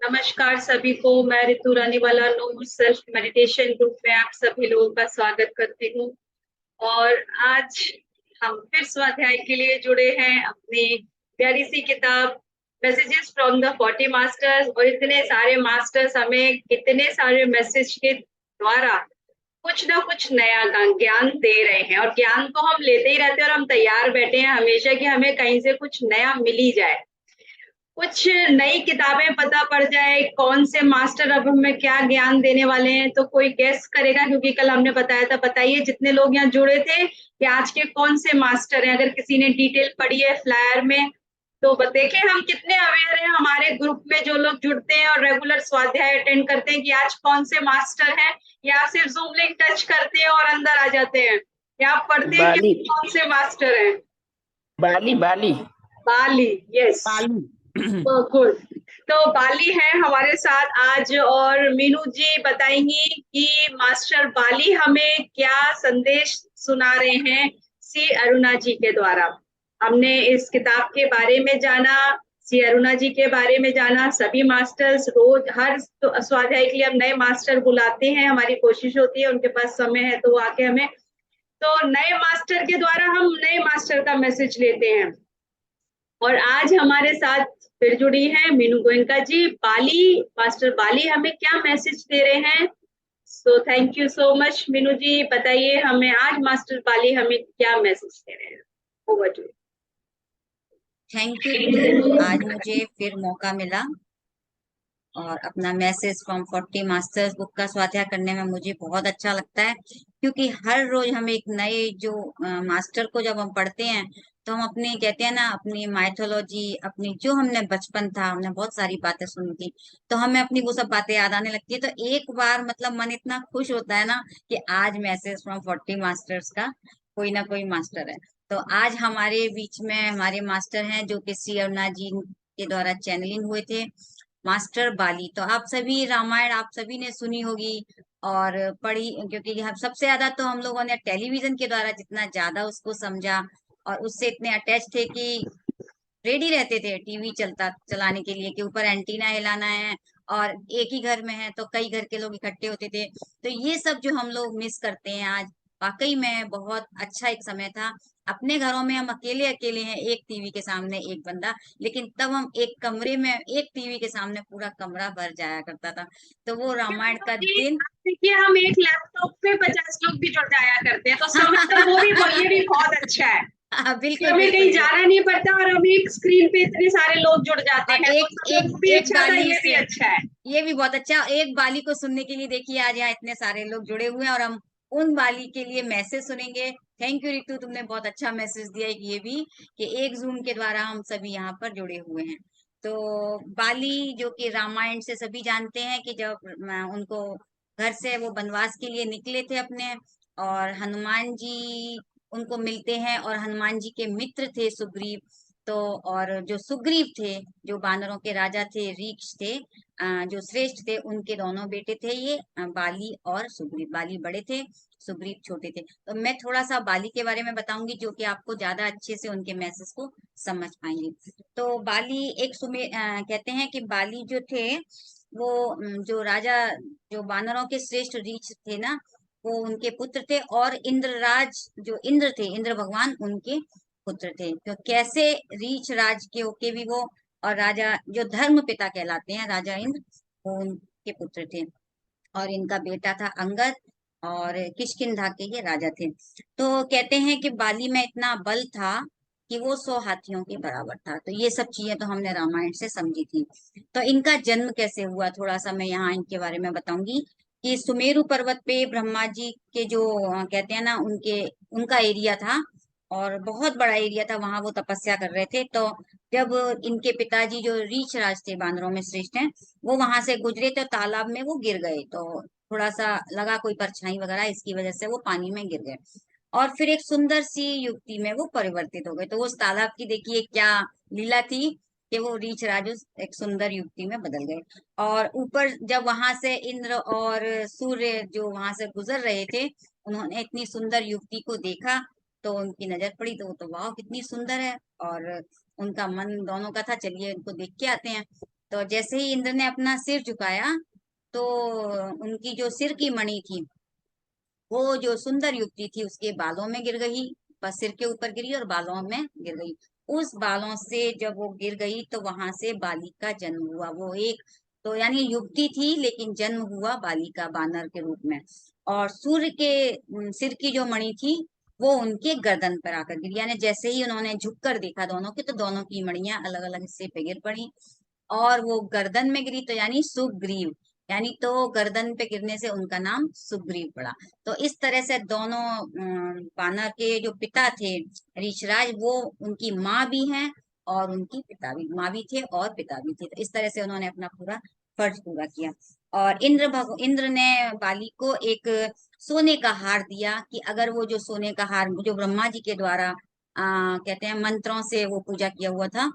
नमस्कार सभी को। मैं रितु रानीवाला नूर सेल्फ मेडिटेशन ग्रुप में आप सभी लोगों का स्वागत करती हूँ। और आज हम फिर स्वाध्याय के लिए जुड़े हैं अपनी प्यारी सी किताब मैसेजेस फ्रॉम द 40 मास्टर्स। और इतने सारे मास्टर्स हमें कितने सारे मैसेज के द्वारा कुछ ना कुछ नया ज्ञान दे रहे हैं, और ज्ञान तो हम लेते ही रहते हैं और हम तैयार बैठे हैं हमेशा कि हमें कहीं से कुछ नया मिल ही जाए, कुछ नई किताबें पता पड़ जाए कौन से मास्टर अब हमें क्या ज्ञान देने वाले हैं। तो कोई गेस करेगा? क्योंकि कल हमने बताया था। बताइए जितने लोग यहाँ जुड़े थे कि आज के कौन से मास्टर हैं। अगर किसी ने डिटेल पढ़ी है फ्लायर में तो देखें हम कितने अवेयर हैं हमारे ग्रुप में जो लोग जुड़ते हैं और रेगुलर स्वाध्याय अटेंड करते हैं कि आज कौन से मास्टर हैं। या सिर्फ जूम लिंक टच करते हैं और अंदर आ जाते हैं, या आप पढ़ते हैं कि बाली कौन से मास्टर हैं। बाली बाली बाली, यस, बाली। गुड। तो बाली है हमारे साथ आज, और मीनू जी बताएंगी कि मास्टर बाली हमें क्या संदेश सुना रहे हैं सी अरुणा जी के द्वारा। हमने इस किताब के बारे में जाना, सी अरुणा जी के बारे में जाना। सभी मास्टर्स रोज हर स्वाध्याय के लिए हम नए मास्टर बुलाते हैं, हमारी कोशिश होती है उनके पास समय है तो वो आके हमें, तो नए मास्टर के द्वारा हम नए मास्टर का मैसेज लेते हैं। और आज हमारे साथ फिर जुड़ी हैं मीनू गोयनका जी। बाली, मास्टर बाली हमें क्या मैसेज दे रहे हैं। So thank you so much Meenu ji. बताइए हमें आज मास्टर बाली हमें क्या मैसेज दे रहे हैं। Over to thank you Ritu. आज मुझे फिर मौका मिला और अपना मैसेज फ्रॉम 40 मास्टर्स बुक का स्वाध्याय करने में मुझे बहुत अच्छा लगता है, क्योंकि हर रोज हम एक नए जो मास्टर को जब हम पढ़ते हैं तो हम अपनी कहते हैं ना अपनी माइथोलॉजी, अपनी जो हमने बचपन था हमने बहुत सारी बातें सुनी थी, तो हमें अपनी वो सब बातें याद आने लगती है। तो एक बार मतलब मन इतना खुश होता है ना कि आज मैसेज फ्रॉम 40 मास्टर्स का कोई ना कोई मास्टर है। तो आज हमारे बीच में हमारे मास्टर हैं जो कि श्री अरुणा जी के द्वारा चैनलिंग हुए थे, मास्टर बाली। तो आप सभी रामायण आप सभी ने सुनी होगी और पढ़ी, क्योंकि हम सबसे ज्यादा तो हम लोगों ने टेलीविजन के द्वारा जितना ज्यादा उसको समझा और उससे इतने अटैच थे कि रेडी रहते थे टीवी चलता चलाने के लिए कि ऊपर एंटीना हिलाना है, और एक ही घर में है तो कई घर के लोग इकट्ठे होते थे। तो ये सब जो हम लोग मिस करते हैं आज, वाकई में बहुत अच्छा एक समय था। अपने घरों में हम अकेले अकेले हैं, एक टीवी के सामने एक बंदा, लेकिन तब हम एक कमरे में एक टीवी के सामने पूरा कमरा भर जाया करता था। तो वो रामायण का दिन देखिए हम एक लैपटॉप पे 50 लोग भी जुड़ जाया करते हैं, तो समझ वो भी, ये भी बहुत अच्छा है कि बिल्कुल हमें बिल्कुल कहीं जाना नहीं पड़ता और हम एक स्क्रीन पे इतने सारे लोग जुड़ जाते और हैं। तो एक वो एक भी एक अच्छा था, बाली ये भी से अच्छा है। ये भी बहुत अच्छा। एक बाली को सुनने के लिए देखिए आज यहाँ इतने सारे लोग जुड़े हुए हैं और हम उन बाली के लिए मैसेज सुनेंगे। थैंक यू रितु, तुमने बहुत अच्छा मैसेज दिया है कि ये भी कि एक जूम के द्वारा हम सभी यहाँ पर जुड़े हुए हैं। तो बाली जो कि रामायण से सभी जानते हैं कि जब उनको घर से वो वनवास के लिए निकले थे अपने, और हनुमान जी उनको मिलते हैं और हनुमान जी के मित्र थे सुग्रीव। तो और जो सुग्रीव थे जो बानरों के राजा थे, रीक्ष थे, जो श्रेष्ठ थे, उनके दोनों बेटे थे ये बाली और सुग्रीव। बाली बड़े थे, सुग्रीव छोटे थे। तो मैं थोड़ा सा बाली के बारे में बताऊंगी जो कि आपको ज्यादा अच्छे से उनके मैसेज को समझ पाएंगे। तो बाली एक कहते हैं कि बाली जो थे वो जो राजा जो बानरों के श्रेष्ठ रीछ थे ना, वो उनके पुत्र थे, और इंद्रराज जो इंद्र थे, इंद्र भगवान उनके पुत्र थे। तो कैसे रीछ राज के होके भी वो, और राजा जो धर्म पिता कहलाते हैं राजा इंद्र, वो उनके पुत्र थे। और इनका बेटा था अंगद, और किष्किंधा के ये राजा थे। तो कहते हैं कि बाली में इतना बल था कि वो 100 हाथियों के बराबर था। तो ये सब चीजें तो हमने रामायण से समझी थी। तो इनका जन्म कैसे हुआ थोड़ा सा मैं यहाँ इनके बारे में बताऊंगी कि सुमेरु पर्वत पे ब्रह्मा जी के जो कहते हैं ना उनके उनका एरिया था, और बहुत बड़ा एरिया था, वहां वो तपस्या कर रहे थे। तो जब इनके पिताजी जो रीछ राज थे, बानरों में श्रेष्ठ हैं, वो वहां से गुजरे तो तालाब में वो गिर गए। तो थोड़ा सा लगा कोई परछाई वगैरह, इसकी वजह से वो पानी में गिर गए, और फिर एक सुंदर सी युवती में वो परिवर्तित हो गए। तो वो उस तालाब की देखिए क्या लीला थी कि वो रीछ राज उस एक सुंदर युवती में बदल गए। और ऊपर जब वहां से इंद्र और सूर्य जो वहां से गुजर रहे थे, उन्होंने इतनी सुंदर युवती को देखा तो उनकी नजर पड़ी, तो वो तो वाह कितनी सुंदर है, और उनका मन दोनों का था चलिए उनको देख के आते हैं। तो जैसे ही इंद्र ने अपना सिर झुकाया तो उनकी जो सिर की मणि थी वो जो सुंदर युवती थी उसके बालों में गिर गई, बस सिर के ऊपर गिरी और बालों में गिर गई। उस बालों से जब वो गिर गई तो वहां से बालिका का जन्म हुआ। वो एक तो यानी युवती थी लेकिन जन्म हुआ बालिका बानर के रूप में। और सूर्य के सिर की जो मणि थी वो उनके गर्दन पर आकर गिरी, यानी जैसे ही उन्होंने झुककर देखा दोनों की तो दोनों की मणियां अलग अलग हिस्से पे गिर पड़ी और वो गर्दन में गिरी तो यानी सुग्रीव, यानी तो गर्दन पे गिरने से उनका नाम सुग्रीव पड़ा। तो इस तरह से दोनों वानर के जो पिता थे ऋषराज वो उनकी माँ भी हैं और उनकी पिता भी, माँ भी थे और पिता भी थे। तो इस तरह से उन्होंने अपना पूरा फर्ज पूरा किया। और इंद्र ने बाली को एक सोने का हार दिया कि अगर वो जो सोने का हार जो ब्रह्मा जी के द्वारा कहते हैं मंत्रों से वो पूजा किया हुआ था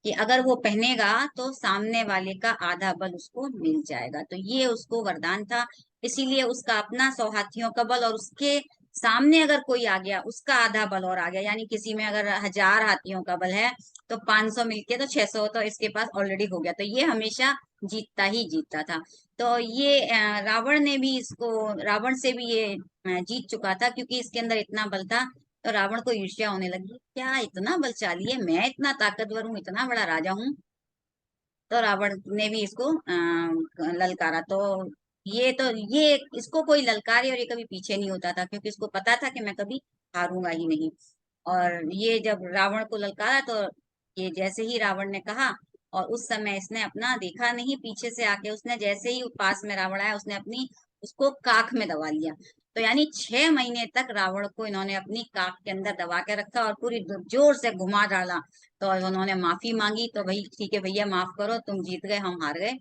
कि अगर वो पहनेगा तो सामने वाले का आधा बल उसको मिल जाएगा, तो ये उसको वरदान था। इसीलिए उसका अपना 100 हाथियों का बल और उसके सामने अगर कोई आ गया उसका आधा बल और आ गया, यानी किसी में अगर 1000 हाथियों का बल है तो 500 मिलके तो 600 तो इसके पास ऑलरेडी हो गया, तो ये हमेशा जीतता ही जीतता था। तो ये रावण ने भी इसको, रावण से भी ये जीत चुका था क्योंकि इसके अंदर इतना बल था। तो रावण को ईर्ष्या होने लगी, क्या इतना बलशाली है, मैं इतना ताकतवर हूँ, इतना बड़ा राजा हूँ। तो रावण ने भी इसको ललकारा। तो ये इसको कोई ललकारे और ये कभी पीछे नहीं होता था क्योंकि इसको पता था कि मैं कभी हारूंगा ही नहीं। और ये जब रावण को ललकारा तो ये जैसे ही रावण ने कहा और उस समय इसने अपना देखा नहीं, पीछे से आके उसने जैसे ही पास में रावण आया उसने अपनी उसको काख में दबा लिया। तो यानी 6 महीने तक रावण को इन्होंने अपनी काख के अंदर दबा के रखा और पूरी जोर से घुमा डाला। तो उन्होंने माफी मांगी तो भाई ठीक है भैया माफ करो, तुम जीत गए हम हार गए।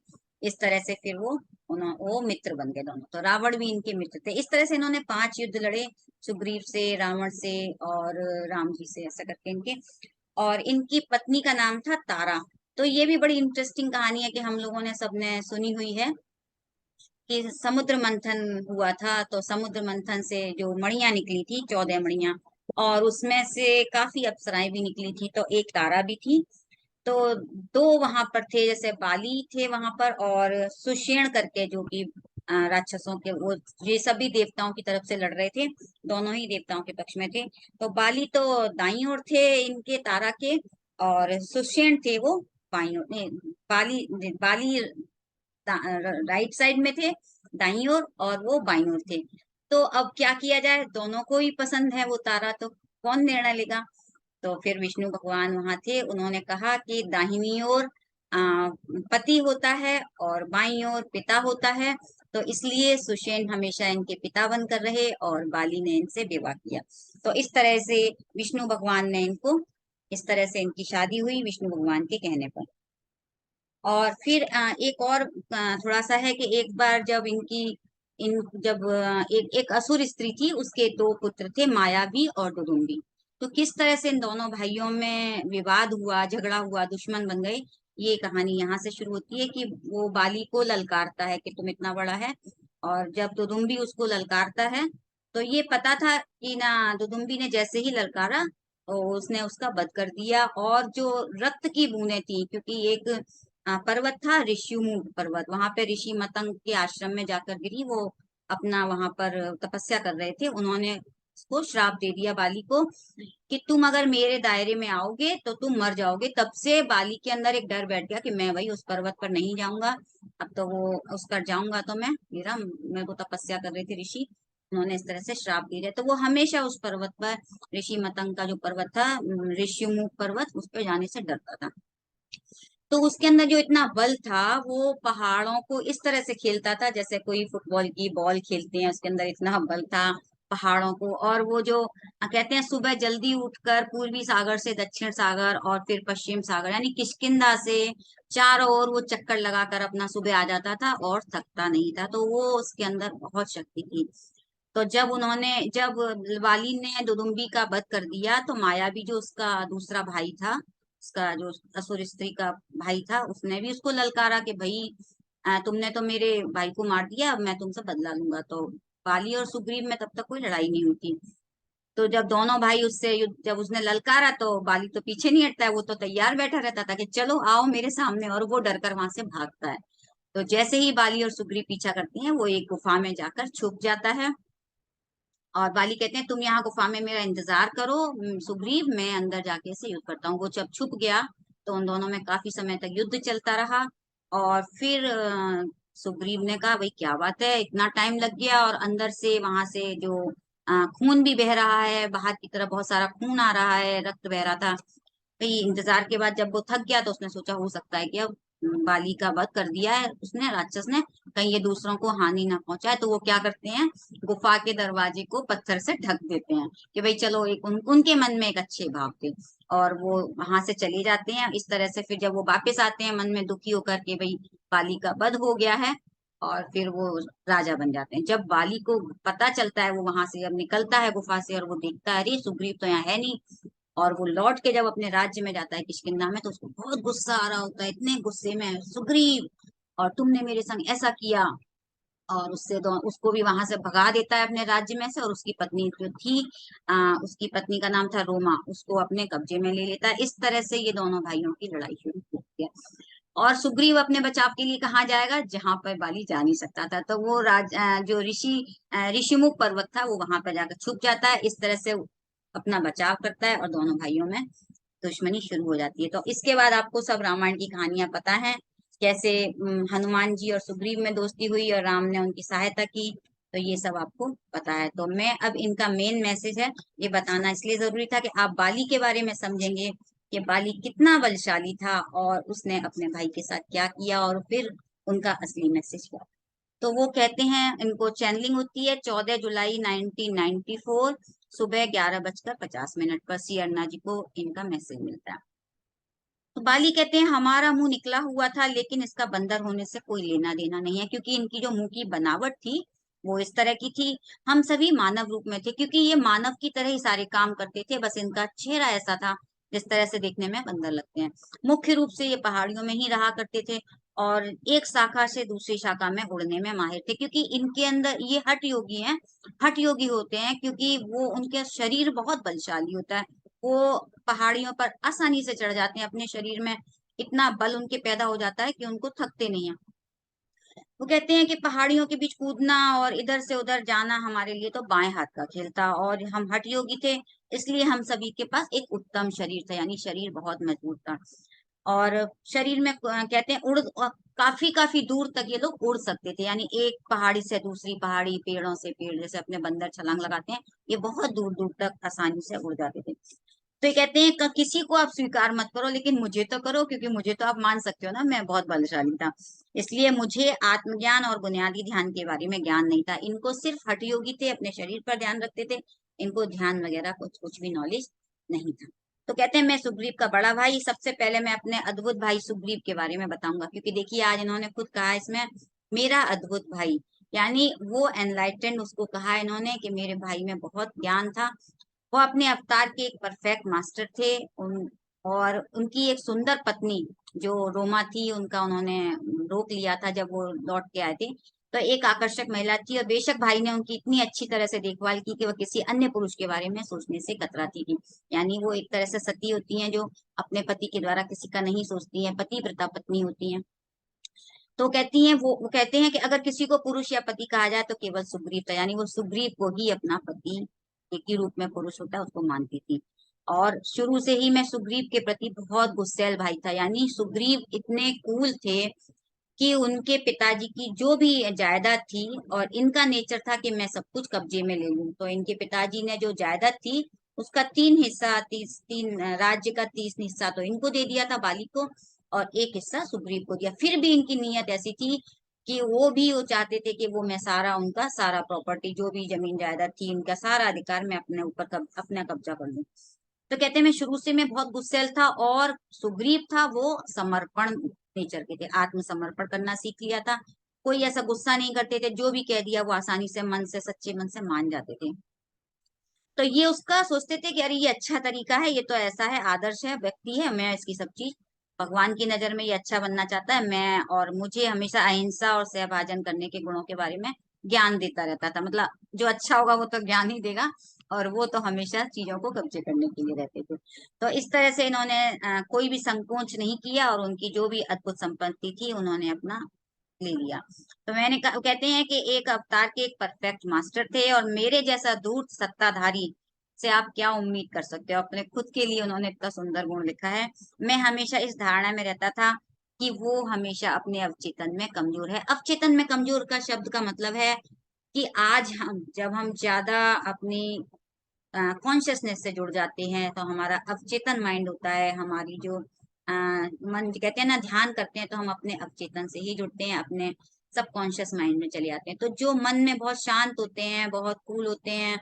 इस तरह से फिर वो मित्र बन गए दोनों। तो रावण भी इनके मित्र थे। इस तरह से इन्होंने 5 युद्ध लड़े, सुग्रीव से, रावण से और राम जी से, ऐसा करके इनके। और इनकी पत्नी का नाम था तारा। तो ये भी बड़ी इंटरेस्टिंग कहानी है कि हम लोगों ने सबने सुनी हुई है कि समुद्र मंथन हुआ था। तो समुद्र मंथन से जो मणियां निकली थी 14 मणियां और उसमें से काफी अप्सराएं भी निकली थी, तो एक तारा भी थी। तो दो वहां पर थे, जैसे बाली थे वहां पर और सुषेण करके जो कि राक्षसों के वो, ये सभी देवताओं की तरफ से लड़ रहे थे, दोनों ही देवताओं के पक्ष में थे। तो बाली तो दाईं ओर थे इनके तारा के और सुषेण थे वो बाईं ओर, नहीं, बाली बाली राइट साइड में थे दाईं ओर और वो बाईं ओर थे। तो अब क्या किया जाए, दोनों को ही पसंद है वो तारा, तो कौन निर्णय लेगा। तो फिर विष्णु भगवान वहां थे, उन्होंने कहा कि दाहिनी ओर पति होता है और बाईं ओर पिता होता है, तो इसलिए सुषेण हमेशा इनके पिता बनकर रहे और बाली ने इनसे विवाह किया। तो इस तरह से विष्णु भगवान ने इनको, इस तरह से इनकी शादी हुई विष्णु भगवान के कहने पर। और फिर एक और थोड़ा सा है कि एक बार जब इनकी इन जब एक एक असुर स्त्री थी, उसके 2 पुत्र थे मायावी और डुडुम्बी। तो किस तरह से इन दोनों भाइयों में विवाद हुआ, झगड़ा हुआ, दुश्मन बन गए, ये कहानी यहाँ से शुरू होती है कि वो बाली को ललकारता है कि तुम इतना बड़ा है। और जब दुदुम्बी उसको ललकारता है तो ये पता था कि ना, दुदुम्बी ने जैसे ही ललकारा तो उसने उसका वध कर दिया। और जो रक्त की बूंदें थी, क्योंकि एक पर्वत था ऋषिमुख पर्वत, वहां पे ऋषि मतंग के आश्रम में जाकर गिरी, वो अपना वहां पर तपस्या कर रहे थे, उन्होंने उसको श्राप दे दिया बाली को कि तुम अगर मेरे दायरे में आओगे तो तुम मर जाओगे। तब से बाली के अंदर एक डर बैठ गया कि मैं भाई उस पर्वत पर नहीं जाऊंगा, अब तो वो उस पर जाऊंगा तो मैं मेरा मेरे को तपस्या कर रहे थे ऋषि, उन्होंने इस तरह से श्राप दे दिया। तो वो हमेशा उस पर्वत पर, ऋषि मतंग का जो पर्वत था ऋषिमुख पर्वत, उस पर जाने से डरता था। तो उसके अंदर जो इतना बल था वो पहाड़ों को इस तरह से खेलता था जैसे कोई फुटबॉल की बॉल खेलते हैं, उसके अंदर इतना बल था पहाड़ों को। और वो जो कहते हैं सुबह जल्दी उठकर पूर्वी सागर से दक्षिण सागर और फिर पश्चिम सागर यानी किष्किंधा से चारों ओर वो चक्कर लगाकर अपना सुबह आ जाता था और थकता नहीं था। तो वो उसके अंदर बहुत शक्ति थी। तो जब वाली ने दुदुम्बी का वध कर दिया तो मायावी जो उसका दूसरा भाई था, उसका जो असुर स्त्री का भाई था, उसने भी उसको ललकारा कि भाई तुमने तो मेरे भाई को मार दिया, अब मैं तुमसे बदला लूंगा। तो बाली और सुग्रीव में तब तक कोई लड़ाई नहीं हुई थी। तो जब दोनों भाई उससे जब उसने ललकारा तो बाली तो पीछे नहीं हटता है, वो तो तैयार बैठा रहता था कि चलो आओ मेरे सामने, और वो डर कर वहां से भागता है। तो जैसे ही बाली और सुग्रीव पीछा करती हैं, वो एक गुफा में जाकर छुप जाता है। और बाली कहते हैं तुम यहाँ गुफा में मेरा इंतजार करो सुग्रीव, मैं अंदर जाके इसे युद्ध करता हूँ। वो जब छुप गया तो उन दोनों में काफी समय तक युद्ध चलता रहा। और फिर सुग्रीव ने कहा भाई क्या बात है, इतना टाइम लग गया, और अंदर से वहां से जो खून भी बह रहा है, बाहर की तरफ बहुत सारा खून आ रहा है, रक्त बह रहा था। भाई इंतजार के बाद जब वो थक गया तो उसने सोचा हो सकता है कि अब बाली का वध कर दिया है उसने, राक्षस ने, कहीं ये दूसरों को हानि ना पहुंचाए। तो वो क्या करते हैं, गुफा के दरवाजे को पत्थर से ढक देते हैं कि भाई चलो, एक उनके मन में एक अच्छे भाव थे, और वो वहां से चले जाते हैं। इस तरह से फिर जब वो वापस आते हैं मन में दुखी होकर के भाई बाली का वध हो गया है, और फिर वो राजा बन जाते हैं। जब बाली को पता चलता है, वो वहां से जब निकलता है गुफा से और वो देखता है अरे सुग्रीव तो यहाँ है नहीं, और वो लौट के जब अपने राज्य में जाता है किष्किंधा में, तो उसको बहुत गुस्सा आ रहा होता है, इतने गुस्से में, सुग्रीव और तुमने मेरे संग ऐसा किया। और उसको भी वहां से भगा देता है अपने राज्य में से, और उसकी पत्नी जो थी, उसकी पत्नी का नाम था रोमा, उसको अपने कब्जे में ले लेता है। इस तरह से ये दोनों भाइयों की लड़ाई शुरू होती है। और सुग्रीव अपने बचाव के लिए कहाँ जाएगा, जहां पर बाली जा नहीं सकता था, तो वो जो ऋषिमुख पर्वत था, वो वहां पर जाकर छुप जाता है। इस तरह से अपना बचाव करता है, और दोनों भाइयों में दुश्मनी शुरू हो जाती है। तो इसके बाद आपको सब रामायण की कहानियां पता है, कैसे हनुमान जी और सुग्रीव में दोस्ती हुई और राम ने उनकी सहायता की, तो ये सब आपको पता है। तो मैं अब इनका मेन मैसेज है, ये बताना इसलिए जरूरी था कि आप बाली के बारे में समझेंगे कि बाली कितना बलशाली था, और उसने अपने भाई के साथ क्या किया, और फिर उनका असली मैसेज क्या। तो वो कहते हैं, इनको चैनलिंग होती है 14 जुलाई 1994 सुबह 11:50 पर श्री अन्ना जी को इनका मैसेज मिलता है। तो बाली कहते हैं हमारा मुंह निकला हुआ था, लेकिन इसका बंदर होने से कोई लेना देना नहीं है, क्योंकि इनकी जो मुंह की बनावट थी वो इस तरह की थी। हम सभी मानव रूप में थे, क्योंकि ये मानव की तरह ही सारे काम करते थे, बस इनका चेहरा ऐसा था जिस तरह से देखने में बंदर लगते हैं। मुख्य रूप से ये पहाड़ियों में ही रहा करते थे, और एक शाखा से दूसरी शाखा में उड़ने में माहिर थे, क्योंकि इनके अंदर ये हठ योगी हैं। हठ योगी होते हैं क्योंकि वो उनके शरीर बहुत बलशाली होता है, वो पहाड़ियों पर आसानी से चढ़ जाते हैं, अपने शरीर में इतना बल उनके पैदा हो जाता है कि उनको थकते नहीं है। वो कहते हैं कि पहाड़ियों के बीच कूदना और इधर से उधर जाना हमारे लिए तो बाएं हाथ का खेल था, और हम हठ योगी थे, इसलिए हम सभी के पास एक उत्तम शरीर था, यानी शरीर बहुत मजबूत था। और शरीर में कहते हैं काफी काफी दूर तक ये लोग उड़ सकते थे, यानी एक पहाड़ी से दूसरी पहाड़ी, पेड़ों से पेड़, जैसे अपने बंदर छलांग लगाते हैं, ये बहुत दूर दूर तक आसानी से उड़ जाते थे। तो ये कहते हैं किसी को आप स्वीकार मत करो, लेकिन मुझे तो करो, क्योंकि मुझे तो आप मान सकते हो ना, मैं बहुत बलशाली था। इसलिए मुझे आत्मज्ञान और बुनियादी ध्यान के बारे में ज्ञान नहीं था। इनको सिर्फ हठ योगी थे, अपने शरीर पर ध्यान रखते थे, इनको ध्यान वगैरह कुछ भी नॉलेज नहीं था। तो कहते हैं मैं सुग्रीव का बड़ा भाई, सबसे पहले मैं अपने अद्भुत भाई सुग्रीव के बारे में बताऊंगा, क्योंकि देखिए आज इन्होंने खुद कहा इसमें मेरा अद्भुत भाई, यानी वो एनलाइटेंड, उसको कहा इन्होंने कि मेरे भाई में बहुत ज्ञान था। वो अपने अवतार के एक परफेक्ट मास्टर थे। और उनकी एक सुंदर पत्नी जो रोमा थी, उनका उन्होंने रोक लिया था जब वो लौट के आए थे। तो एक आकर्षक महिला थी, और बेशक भाई ने उनकी इतनी अच्छी तरह से देखभाल की कि वह किसी अन्य पुरुष के बारे में सोचने से कतराती थी। यानी वो एक तरह से सती होती हैं, जो अपने पति के द्वारा किसी का नहीं सोचती हैं, पतिव्रता पत्नी होती हैं। तो कहती हैं वो कहते हैं कि अगर किसी को पुरुष या पति कहा जाए तो केवल सुग्रीव था, यानी वो सुग्रीव को ही अपना पति एक ही रूप में पुरुष होता है उसको मानती थी। और शुरू से ही मैं सुग्रीव के प्रति बहुत गुस्सैल भाई था, यानी सुग्रीव इतने कूल थे कि उनके पिताजी की जो भी जायदाद थी, और इनका नेचर था कि मैं सब कुछ कब्जे में ले लूं, तो इनके पिताजी ने जो जायदाद थी उसका 3 हिस्सा, राज्य का 30 हिस्सा तो इनको दे दिया था बाली को, और एक हिस्सा सुग्रीव को दिया। फिर भी इनकी नीयत ऐसी थी कि वो चाहते थे कि वो मैं सारा उनका सारा प्रॉपर्टी, जो भी जमीन जायदाद थी, इनका सारा अधिकार मैं अपने ऊपर अपना कब्जा कर लूं। तो कहते हैं मैं शुरू से मैं बहुत गुस्सैल था, और सुग्रीव था वो समर्पण नेचर के थे, आत्मसमर्पण करना सीख लिया था। कोई ऐसा गुस्सा नहीं करते थे, जो भी कह दिया वो आसानी से मन से, सच्चे मन से मान जाते थे। तो ये उसका सोचते थे कि अरे ये अच्छा तरीका है, ये तो ऐसा है, आदर्श है, व्यक्ति है, मैं इसकी सब चीज, भगवान की नजर में ये अच्छा बनना चाहता है, मैं, और मुझे हमेशा अहिंसा और सहभाजन करने के गुणों के बारे में ज्ञान देता रहता था। मतलब जो अच्छा होगा वो तो ज्ञान ही देगा, और वो तो हमेशा चीजों को कब्जे करने के लिए रहते थे। तो इस तरह से इन्होंने कोई भी संकोच नहीं किया और उनकी जो भी अद्भुत संपत्ति थी उन्होंने अपना ले लिया। तो कहते हैं कि एक अवतार के एक परफेक्ट मास्टर थे और मेरे जैसा धूर्त सत्ताधारी से आप क्या उम्मीद कर सकते हो। अपने खुद के लिए उन्होंने इतना सुंदर गुण लिखा है। मैं हमेशा इस धारणा में रहता था कि वो हमेशा अपने अवचेतन में कमजोर है। अवचेतन में कमजोर का शब्द का मतलब है कि आज हम जब हम ज्यादा अपनी कॉन्शियसनेस से जुड़ जाते हैं तो हमारा अवचेतन माइंड होता है, हमारी जो मन कहते हैं ना ध्यान करते हैं तो हम अपने अवचेतन से ही जुड़ते हैं, अपने सबकॉन्शियस माइंड में चले जाते हैं। तो जो मन में बहुत शांत होते हैं, बहुत कूल होते हैं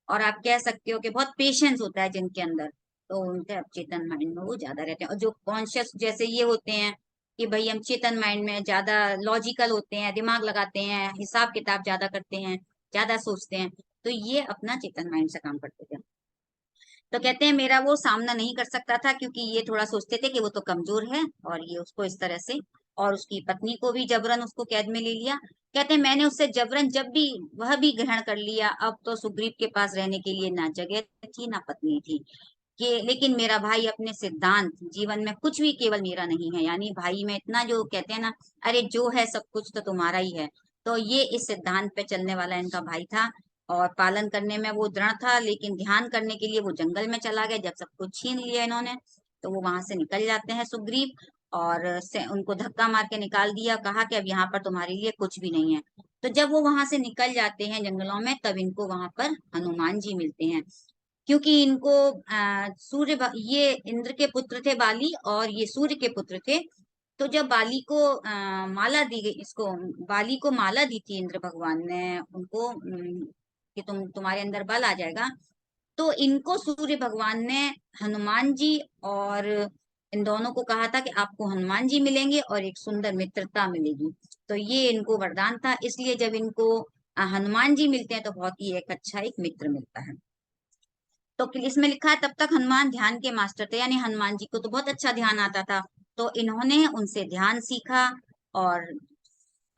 और आप कह सकते हो कि बहुत पेशेंस होता है जिनके अंदर, तो उनके अवचेतन माइंड में वो ज्यादा रहते हैं। और जो कॉन्शियस जैसे ये होते हैं कि भाई हम चेतन माइंड में ज्यादा लॉजिकल होते हैं, दिमाग लगाते हैं, हिसाब किताब ज्यादा करते हैं, ज्यादा सोचते हैं, तो ये अपना चेतन माइंड से काम करते थे। तो कहते हैं मेरा वो सामना नहीं कर सकता था क्योंकि ये थोड़ा सोचते थे कि वो तो कमजोर है और ये उसको इस तरह से, और उसकी पत्नी को भी जबरन उसको कैद में ले लिया। कहते हैं मैंने उससे जबरन जब भी वह भी ग्रहण कर लिया। अब तो सुग्रीव के पास रहने के लिए ना जगह थी ना पत्नी थी कि, लेकिन मेरा भाई अपने सिद्धांत जीवन में कुछ भी केवल मेरा नहीं है, यानी भाई में इतना जो कहते हैं ना, अरे जो है सब कुछ तो तुम्हारा ही है। तो ये इस सिद्धांत पे चलने वाला इनका भाई था और पालन करने में वो दृढ़ था। लेकिन ध्यान करने के लिए वो जंगल में चला गया। जब सब कुछ छीन लिया इन्होंने तो वो वहां से निकल जाते हैं सुग्रीव, और से उनको धक्का मार के निकाल दिया, कहा कि अब यहाँ पर तुम्हारे लिए कुछ भी नहीं है। तो जब वो वहां से निकल जाते हैं जंगलों में, तब इनको वहां पर हनुमान जी मिलते हैं। क्योंकि इनको ये इंद्र के पुत्र थे बाली और ये सूर्य के पुत्र थे। तो जब बाली को माला दी गई, इसको बाली को माला दी थी इंद्र भगवान ने उनको, कि तुम्हारे अंदर बल आ जाएगा। तो इनको सूर्य भगवान ने हनुमान जी और इन दोनों को कहा था कि आपको हनुमान जी मिलेंगे और एक सुंदर मित्रता मिलेगी। तो ये इनको वरदान था, इसलिए जब इनको हनुमान जी मिलते हैं तो बहुत ही एक अच्छा एक मित्र मिलता है। तो इसमें लिखा है तब तक हनुमान ध्यान के मास्टर थे, यानी हनुमान जी को तो बहुत अच्छा ध्यान आता था। तो इन्होंने उनसे ध्यान सीखा और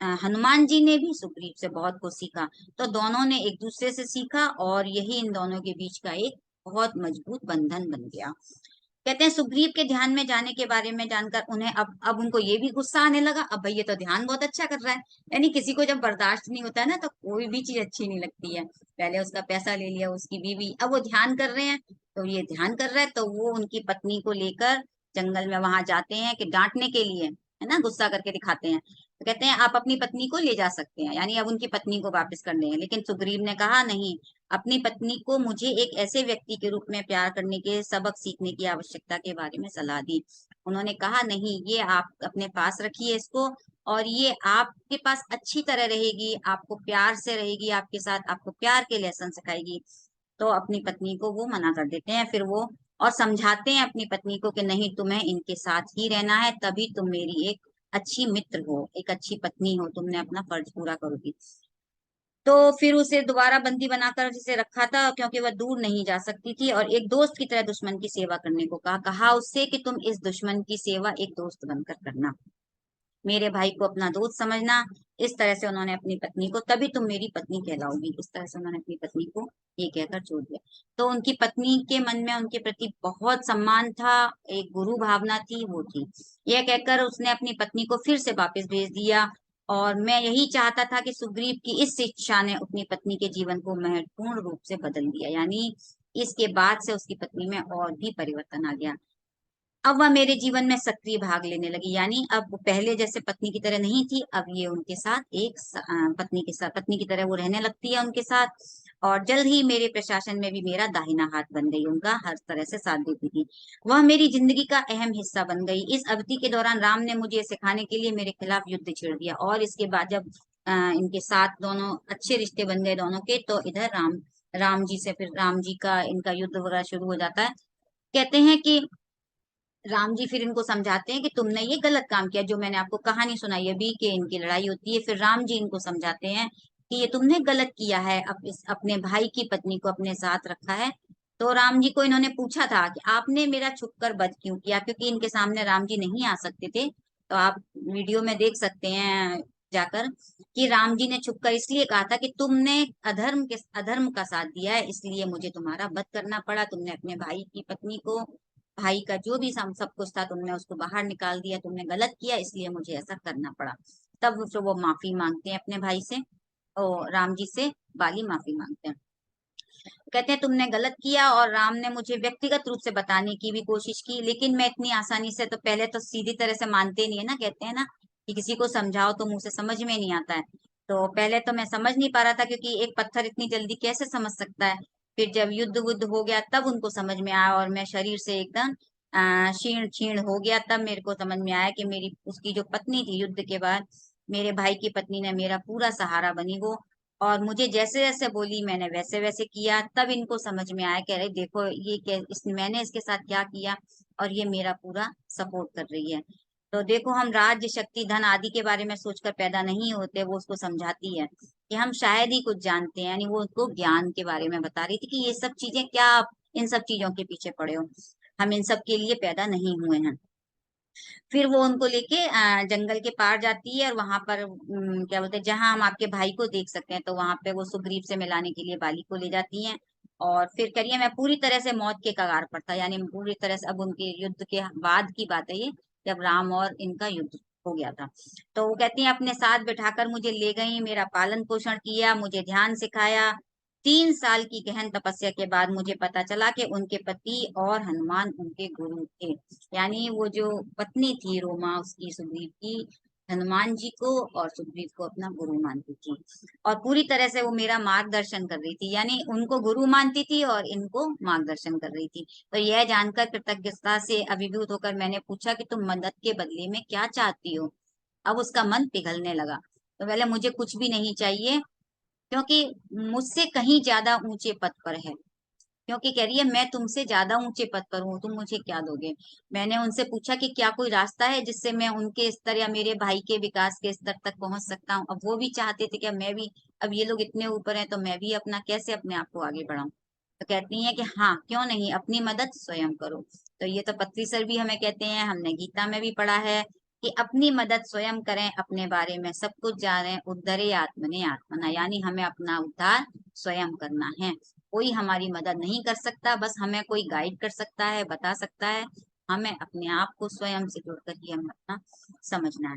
हनुमान जी ने भी सुग्रीव से बहुत कुछ सीखा। तो दोनों ने एक दूसरे से सीखा और यही इन दोनों के बीच का एक बहुत मजबूत बंधन बन गया। कहते हैं सुग्रीव के ध्यान में जाने के बारे में जानकर उन्हें अब उनको ये भी गुस्सा आने लगा। अब भाई ये तो ध्यान बहुत अच्छा कर रहा है, यानी किसी को जब बर्दाश्त नहीं होता है ना तो कोई भी चीज अच्छी नहीं लगती है। पहले उसका पैसा ले लिया, उसकी बीवी, अब वो ध्यान कर रहे हैं। तो ये ध्यान कर रहा है तो वो उनकी पत्नी को लेकर जंगल में वहां जाते हैं कि डांटने के लिए, है ना, गुस्सा करके दिखाते हैं। तो कहते हैं आप अपनी पत्नी को ले जा सकते हैं, यानी अब उनकी पत्नी को वापस कर देंगे। लेकिन सुग्रीव ने कहा नहीं, अपनी पत्नी को मुझे एक ऐसे व्यक्ति के रूप में प्यार करने के सबक सीखने की आवश्यकता के बारे में सलाह दी। उन्होंने कहा नहीं, ये आप अपने पास रखिए इसको, और ये आपके पास अच्छी तरह रहेगी, आपको प्यार से रहेगी, आपके साथ आपको प्यार के लेसन सिखाएगी। तो अपनी पत्नी को वो मना कर देते हैं। फिर वो और समझाते हैं अपनी पत्नी को कि नहीं, तुम्हें इनके साथ ही रहना है, तभी तुम मेरी एक अच्छी मित्र हो, एक अच्छी पत्नी हो, तुमने अपना फर्ज पूरा करोगी। तो फिर उसे दोबारा बंदी बनाकर जिसे रखा था क्योंकि वह दूर नहीं जा सकती थी, और एक दोस्त की तरह दुश्मन की सेवा करने को कहा उससे कि तुम इस दुश्मन की सेवा एक दोस्त बनकर करना, मेरे भाई को अपना दोस्त समझना। इस तरह से उन्होंने अपनी पत्नी को, तभी तुम मेरी पत्नी कहलाओगी, इस तरह से उन्होंने अपनी पत्नी को ये कहकर छोड़ दिया। तो उनकी पत्नी के मन में उनके प्रति बहुत सम्मान था, एक गुरु भावना थी, वो थी। यह कहकर उसने अपनी पत्नी को फिर से वापस भेज दिया। और मैं यही चाहता था कि सुग्रीव की इस शिक्षा ने अपनी पत्नी के जीवन को महत्वपूर्ण रूप से बदल दिया, यानी इसके बाद से उसकी पत्नी में और भी परिवर्तन आ गया। अब वह मेरे जीवन में सक्रिय भाग लेने लगी, यानी अब वो पहले जैसे पत्नी की तरह नहीं थी, अब ये उनके साथ पत्नी की तरह वो रहने लगती है उनके साथ। और जल्द ही मेरे प्रशासन में भी मेरा दाहिना हाथ बन गई, उनका हर तरह से साथ देती थी। वह मेरी जिंदगी का अहम हिस्सा बन गई। इस अवधि के दौरान राम ने मुझे सिखाने के लिए मेरे खिलाफ युद्ध छेड़ दिया, और इसके बाद जब इनके साथ दोनों अच्छे रिश्ते बन गए दोनों के, तो इधर राम जी से फिर राम जी का इनका युद्ध वगैरह शुरू हो जाता है। कहते हैं कि राम जी फिर इनको समझाते हैं कि तुमने ये गलत काम किया, जो मैंने आपको कहानी सुनाई अभी कि इनकी लड़ाई होती है, फिर राम जी इनको समझाते हैं कि ये तुमने गलत किया है, अपने भाई की पत्नी को अपने साथ रखा है। तो राम जी को इन्होंने पूछा था कि आपने मेरा छुपकर वध क्यों किया, क्योंकि इनके सामने राम जी नहीं आ सकते थे। तो आप वीडियो में देख सकते हैं जाकर कि राम जी ने छुपकर इसलिए कहा था कि तुमने अधर्म का साथ दिया है, इसलिए मुझे तुम्हारा वध करना पड़ा। तुमने अपने भाई की पत्नी को, भाई का जो भी सब कुछ था, तुमने उसको बाहर निकाल दिया, तुमने गलत किया, इसलिए मुझे ऐसा करना पड़ा। तब फिर वो माफी मांगते हैं अपने भाई से, और राम जी से बाली माफी मांगते हैं। कहते हैं तुमने गलत किया, और राम ने मुझे व्यक्तिगत रूप से बताने की भी कोशिश की, लेकिन मैं इतनी आसानी से, तो पहले तो सीधी तरह से मानते नहीं है ना, कहते हैं ना कि किसी को समझाओ तो मुंह से समझ में नहीं आता है। तो पहले तो मैं समझ नहीं पा रहा था, क्योंकि एक पत्थर इतनी जल्दी कैसे समझ सकता है। फिर जब युद्ध वुद्ध हो गया तब उनको समझ में आया, और मैं शरीर से एकदम क्षीण क्षीण हो गया। तब मेरे को समझ में आया कि मेरी उसकी जो पत्नी थी, युद्ध के बाद मेरे भाई की पत्नी ने मेरा पूरा सहारा बनी वो, और मुझे जैसे जैसे बोली मैंने वैसे वैसे किया। तब इनको समझ में आया, कह रहे देखो ये मैंने इसके साथ क्या किया, और ये मेरा पूरा सपोर्ट कर रही है। तो देखो, हम राज्य, शक्ति, धन आदि के बारे में सोचकर पैदा नहीं होते, वो उसको समझाती है कि हम शायद ही कुछ जानते हैं, यानी वो उसको ज्ञान के बारे में बता रही थी कि ये सब चीजें क्या, आप इन सब चीजों के पीछे पड़े हो, हम इन सब के लिए पैदा नहीं हुए हैं। फिर वो उनको लेके जंगल के पार जाती है, और वहां पर क्या बोलते हैं, जहां हम आपके भाई को देख सकते हैं, तो वहां पे वो सुग्रीव से मिलाने के लिए बाली को ले जाती हैं। और फिर करिए, मैं पूरी तरह से मौत के कगार पर था, यानी पूरी तरह से, अब उनके युद्ध के बाद की बात है ये, जब राम और इनका युद्ध हो गया था। तो वो कहती हैं अपने साथ बिठाकर मुझे ले गई, मेरा पालन पोषण किया, मुझे ध्यान सिखाया। 3 साल की गहन तपस्या के बाद मुझे पता चला कि उनके पति और हनुमान उनके गुरु थे। यानी वो जो पत्नी थी रोमा उसकी, सुग्रीव की, हनुमान जी को और सुग्रीव को अपना गुरु मानती थी, और पूरी तरह से वो मेरा मार्गदर्शन कर रही थी, यानी उनको गुरु मानती थी और इनको मार्गदर्शन कर रही थी। तो यह जानकर कृतज्ञता से अभिभूत होकर मैंने पूछा कि तुम मदद के बदले में क्या चाहती हो। अब उसका मन पिघलने लगा। तो पहले मुझे कुछ भी नहीं चाहिए, क्योंकि मुझसे कहीं ज्यादा ऊंचे पद पर है, क्योंकि कह रही है मैं तुमसे ज्यादा ऊंचे पद पर हूँ, तुम मुझे क्या दोगे। मैंने उनसे पूछा कि क्या कोई रास्ता है जिससे मैं उनके स्तर या मेरे भाई के विकास के स्तर तक पहुंच सकता हूँ। अब वो भी चाहते थे कि मैं भी, अब ये लोग इतने ऊपर हैं तो मैं भी अपना कैसे अपने आप को आगे बढ़ाऊं। तो कहती हैं कि हाँ क्यों नहीं, अपनी मदद स्वयं करो। तो ये तो पत्री सर भी हमें कहते हैं, हमने गीता में भी पढ़ा है कि अपनी मदद स्वयं करें, अपने बारे में सब कुछ जानें, उद्धरे आत्मने आत्मना, यानी हमें अपना उद्धार स्वयं करना है। कोई हमारी मदद नहीं कर सकता, बस हमें कोई गाइड कर सकता है, बता सकता है। हमें अपने आप को स्वयं से जुड़कर ही हमें अपना समझना है।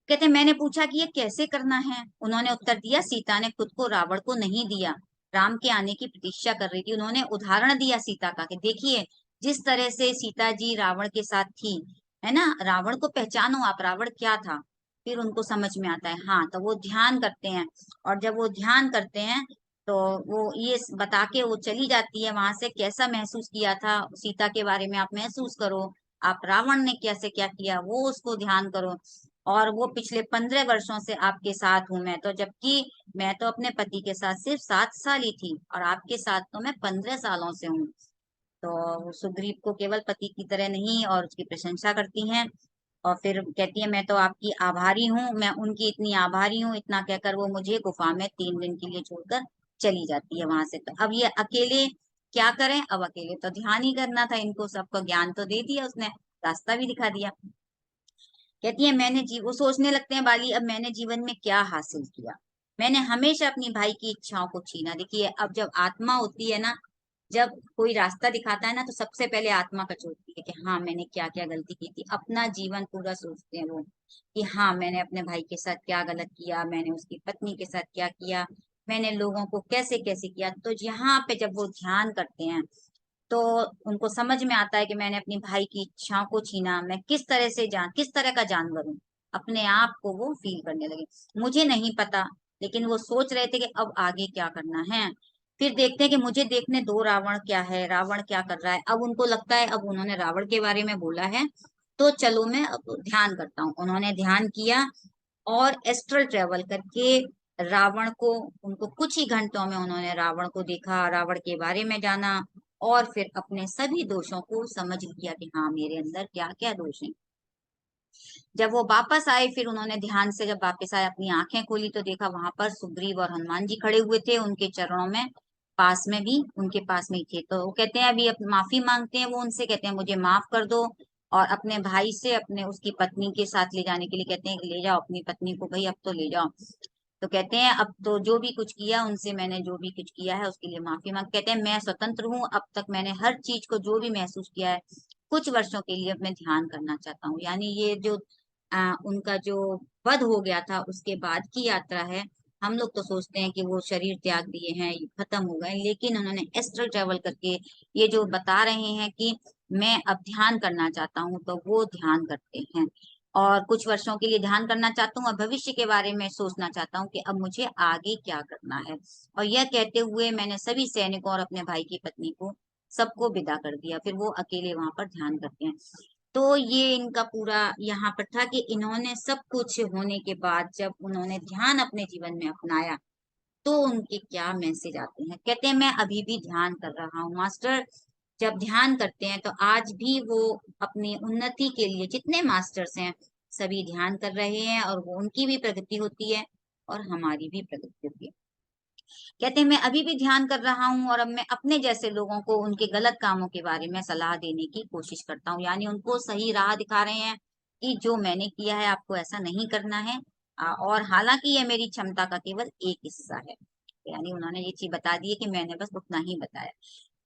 कहते मैंने पूछा कि ये कैसे करना है। उन्होंने उत्तर दिया, सीता ने खुद को रावण को नहीं दिया, राम के आने की प्रतीक्षा कर रही थी। उन्होंने उदाहरण दिया सीता का कि देखिए जिस तरह से सीता जी रावण के साथ थी, है ना, रावण को पहचानो आप, रावण क्या था। फिर उनको समझ में आता है। हाँ, तो वो ध्यान करते हैं, और जब वो ध्यान करते हैं तो वो ये बता के वो चली जाती है वहां से, कैसा महसूस किया था सीता के बारे में आप महसूस करो, आप रावण ने कैसे क्या किया वो उसको ध्यान करो, और वो पिछले 15 वर्षों से आपके साथ हूं मैं, तो जबकि मैं तो अपने पति के साथ सिर्फ 7 साल ही थी, और आपके साथ तो मैं 15 सालों से हूँ। तो वो सुग्रीव को केवल पति की तरह नहीं और उसकी प्रशंसा करती हैं। और फिर कहती है मैं तो आपकी आभारी हूँ, मैं उनकी इतनी आभारी हूँ, इतना कहकर वो मुझे गुफा में 3 दिन के लिए छोड़कर चली जाती है वहां से। तो अब ये अकेले क्या करें, अब अकेले तो ध्यान ही करना था, इनको सबको ज्ञान तो दे दिया उसने, रास्ता भी दिखा दिया। कहती है वो सोचने लगते हैं बाली, अब मैंने जीवन में क्या हासिल किया। मैंने हमेशा अपनी भाई की इच्छाओं को छीना। देखिए अब जब आत्मा होती है ना, जब कोई रास्ता दिखाता है ना, तो सबसे पहले आत्मा कचोटती है कि हाँ मैंने क्या क्या गलती की थी। अपना जीवन पूरा सोचते हैं वो कि हाँ मैंने अपने भाई के साथ क्या गलत किया, मैंने उसकी पत्नी के साथ क्या किया, मैंने लोगों को कैसे कैसे किया। तो यहाँ पे जब वो ध्यान करते हैं तो उनको समझ में आता है कि मैंने अपनी भाई की इच्छाओं को छीना, मैं किस तरह का जानवर हूँ। अपने आप को वो फील करने लगे। मुझे नहीं पता, लेकिन वो सोच रहे थे कि अब आगे क्या करना है। फिर देखते हैं कि मुझे देखने दो रावण क्या है, रावण क्या कर रहा है। अब उनको लगता है, अब उन्होंने रावण के बारे में बोला है तो चलो मैं अब ध्यान करता हूँ। उन्होंने ध्यान किया और एस्ट्रल ट्रेवल करके रावण को, उनको कुछ ही घंटों में उन्होंने रावण को देखा, रावण के बारे में जाना, और फिर अपने सभी दोषों को समझ लिया कि हाँ मेरे अंदर क्या क्या दोष हैं। जब वो वापस आए, फिर उन्होंने ध्यान से जब वापस आए, अपनी आंखें खोली तो देखा वहां पर सुग्रीव और हनुमान जी खड़े हुए थे, उनके चरणों में, पास में भी, उनके पास में ही थे। तो वो कहते हैं अभी अब माफी मांगते हैं वो उनसे, कहते हैं मुझे माफ कर दो, और अपने भाई से अपने उसकी पत्नी के साथ ले जाने के लिए कहते हैं कि ले जाओ अपनी पत्नी को भाई, अब तो ले जाओ। तो कहते हैं अब तो जो भी कुछ किया उनसे, मैंने जो भी कुछ किया है उसके लिए माफी मांग। कहते हैं मैं स्वतंत्र हूँ, अब तक मैंने हर चीज को जो भी महसूस किया है कुछ वर्षों के लिए अब मैं ध्यान करना चाहता हूँ। यानी ये जो उनका जो वध हो गया था उसके बाद की यात्रा है। हम लोग तो सोचते हैं कि वो शरीर त्याग दिए हैं, ये खत्म हो गए, लेकिन उन्होंने एस्ट्रल ट्रेवल करके ये जो बता रहे हैं कि मैं अब ध्यान करना चाहता हूँ, तो वो ध्यान करते हैं। और कुछ वर्षों के लिए ध्यान करना चाहता हूँ और भविष्य के बारे में सोचना चाहता हूँ कि अब मुझे आगे क्या करना है। और यह कहते हुए मैंने सभी सैनिकों और अपने भाई की पत्नी को सबको विदा कर दिया। फिर वो अकेले वहां पर ध्यान करते हैं। तो ये इनका पूरा यहाँ पर था कि इन्होंने सब कुछ होने के बाद जब उन्होंने ध्यान अपने जीवन में अपनाया तो उनके क्या मैसेज आते हैं। कहते हैं मैं अभी भी ध्यान कर रहा हूँ मास्टर। जब ध्यान करते हैं तो आज भी वो अपनी उन्नति के लिए, जितने मास्टर्स हैं सभी ध्यान कर रहे हैं और वो उनकी भी प्रगति होती है और हमारी भी प्रगति होती है। कहते हैं मैं अभी भी ध्यान कर रहा हूँ और अब मैं अपने जैसे लोगों को उनके गलत कामों के बारे में सलाह देने की कोशिश करता हूँ। यानी उनको सही राह दिखा रहे हैं कि जो मैंने किया है आपको ऐसा नहीं करना है। और हालांकि यह मेरी क्षमता का केवल एक हिस्सा है। यानी उन्होंने ये चीज बता दी है कि मैंने बस उतना ही बताया।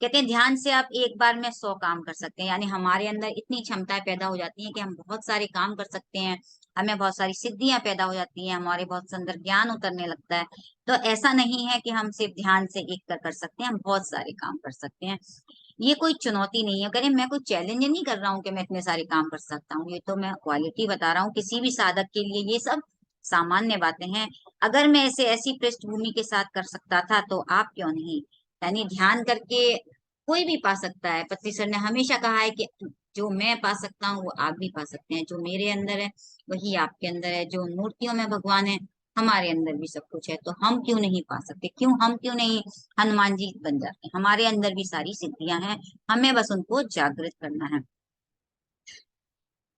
कहते हैं ध्यान से आप एक बार में 100 काम कर सकते हैं। यानी हमारे अंदर इतनी क्षमताएं पैदा हो जाती हैं कि हम बहुत सारे काम कर सकते हैं। हमें बहुत सारी सिद्धियां पैदा हो जाती हैं, हमारे बहुत सुंदर ज्ञान उतरने लगता है। तो ऐसा नहीं है कि हम सिर्फ ध्यान से एक कर सकते हैं, हम बहुत सारे काम कर सकते हैं। ये कोई चुनौती नहीं है। करें मैं कोई चैलेंज नहीं कर रहा हूँ कि मैं इतने सारे काम कर सकता हूँ, ये तो मैं क्वालिटी बता रहा हूँ। किसी भी साधक के लिए ये सब सामान्य बातें हैं। अगर मैं इसे ऐसी पृष्ठभूमि के साथ कर सकता था तो आप क्यों नहीं। यानी ध्यान करके कोई भी पा सकता है। पत्नी सर ने हमेशा कहा है कि जो मैं पा सकता हूँ वो आप भी पा सकते हैं। जो मेरे अंदर है वही आपके अंदर है। जो मूर्तियों में भगवान है हमारे अंदर भी सब कुछ है। तो हम क्यों नहीं पा सकते, हम क्यों नहीं हनुमान जी बन जाते। हमारे अंदर भी सारी सिद्धियां हैं, हमें बस उनको जागृत करना है।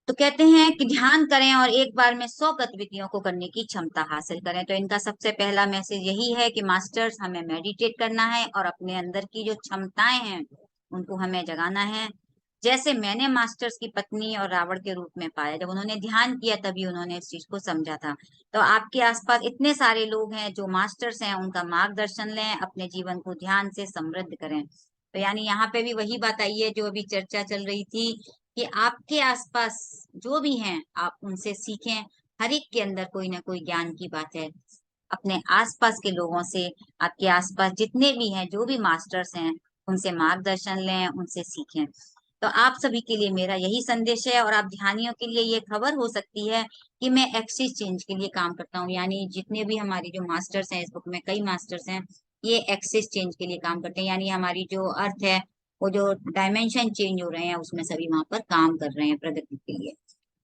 तो कहते हैं कि ध्यान करें और एक बार में 100 गतिविधियों को करने की क्षमता हासिल करें। तो इनका सबसे पहला मैसेज यही है कि मास्टर्स हमें मेडिटेट करना है और अपने अंदर की जो क्षमताएं हैं उनको हमें जगाना है। जैसे मैंने मास्टर्स की पत्नी और रावण के रूप में पाया, जब उन्होंने ध्यान किया तभी उन्होंने इस चीज को समझा था। तो आपके आसपास इतने सारे लोग हैं जो मास्टर्स हैं, उनका मार्गदर्शन लें, अपने जीवन को ध्यान से समृद्ध करें। तो यानी यहाँ पे भी वही बात आई है जो अभी चर्चा चल रही थी कि आपके आसपास जो भी हैं आप उनसे सीखें। हर एक के अंदर कोई ना कोई ज्ञान की बात है। अपने आसपास के लोगों से, आपके आसपास जितने भी हैं जो भी मास्टर्स हैं उनसे मार्गदर्शन लें, उनसे सीखें। तो आप सभी के लिए मेरा यही संदेश है। और आप ध्यानियों के लिए ये खबर हो सकती है कि मैं एक्सिस चेंज के लिए काम करता हूँ। यानी जितने भी हमारी जो मास्टर्स हैं, इस बुक में कई मास्टर्स हैं, ये एक्सिस चेंज के लिए काम करते हैं। यानी हमारी जो अर्थ है वो जो डायमेंशन चेंज हो रहे हैं उसमें सभी वहां पर काम कर रहे हैं प्रगति के लिए।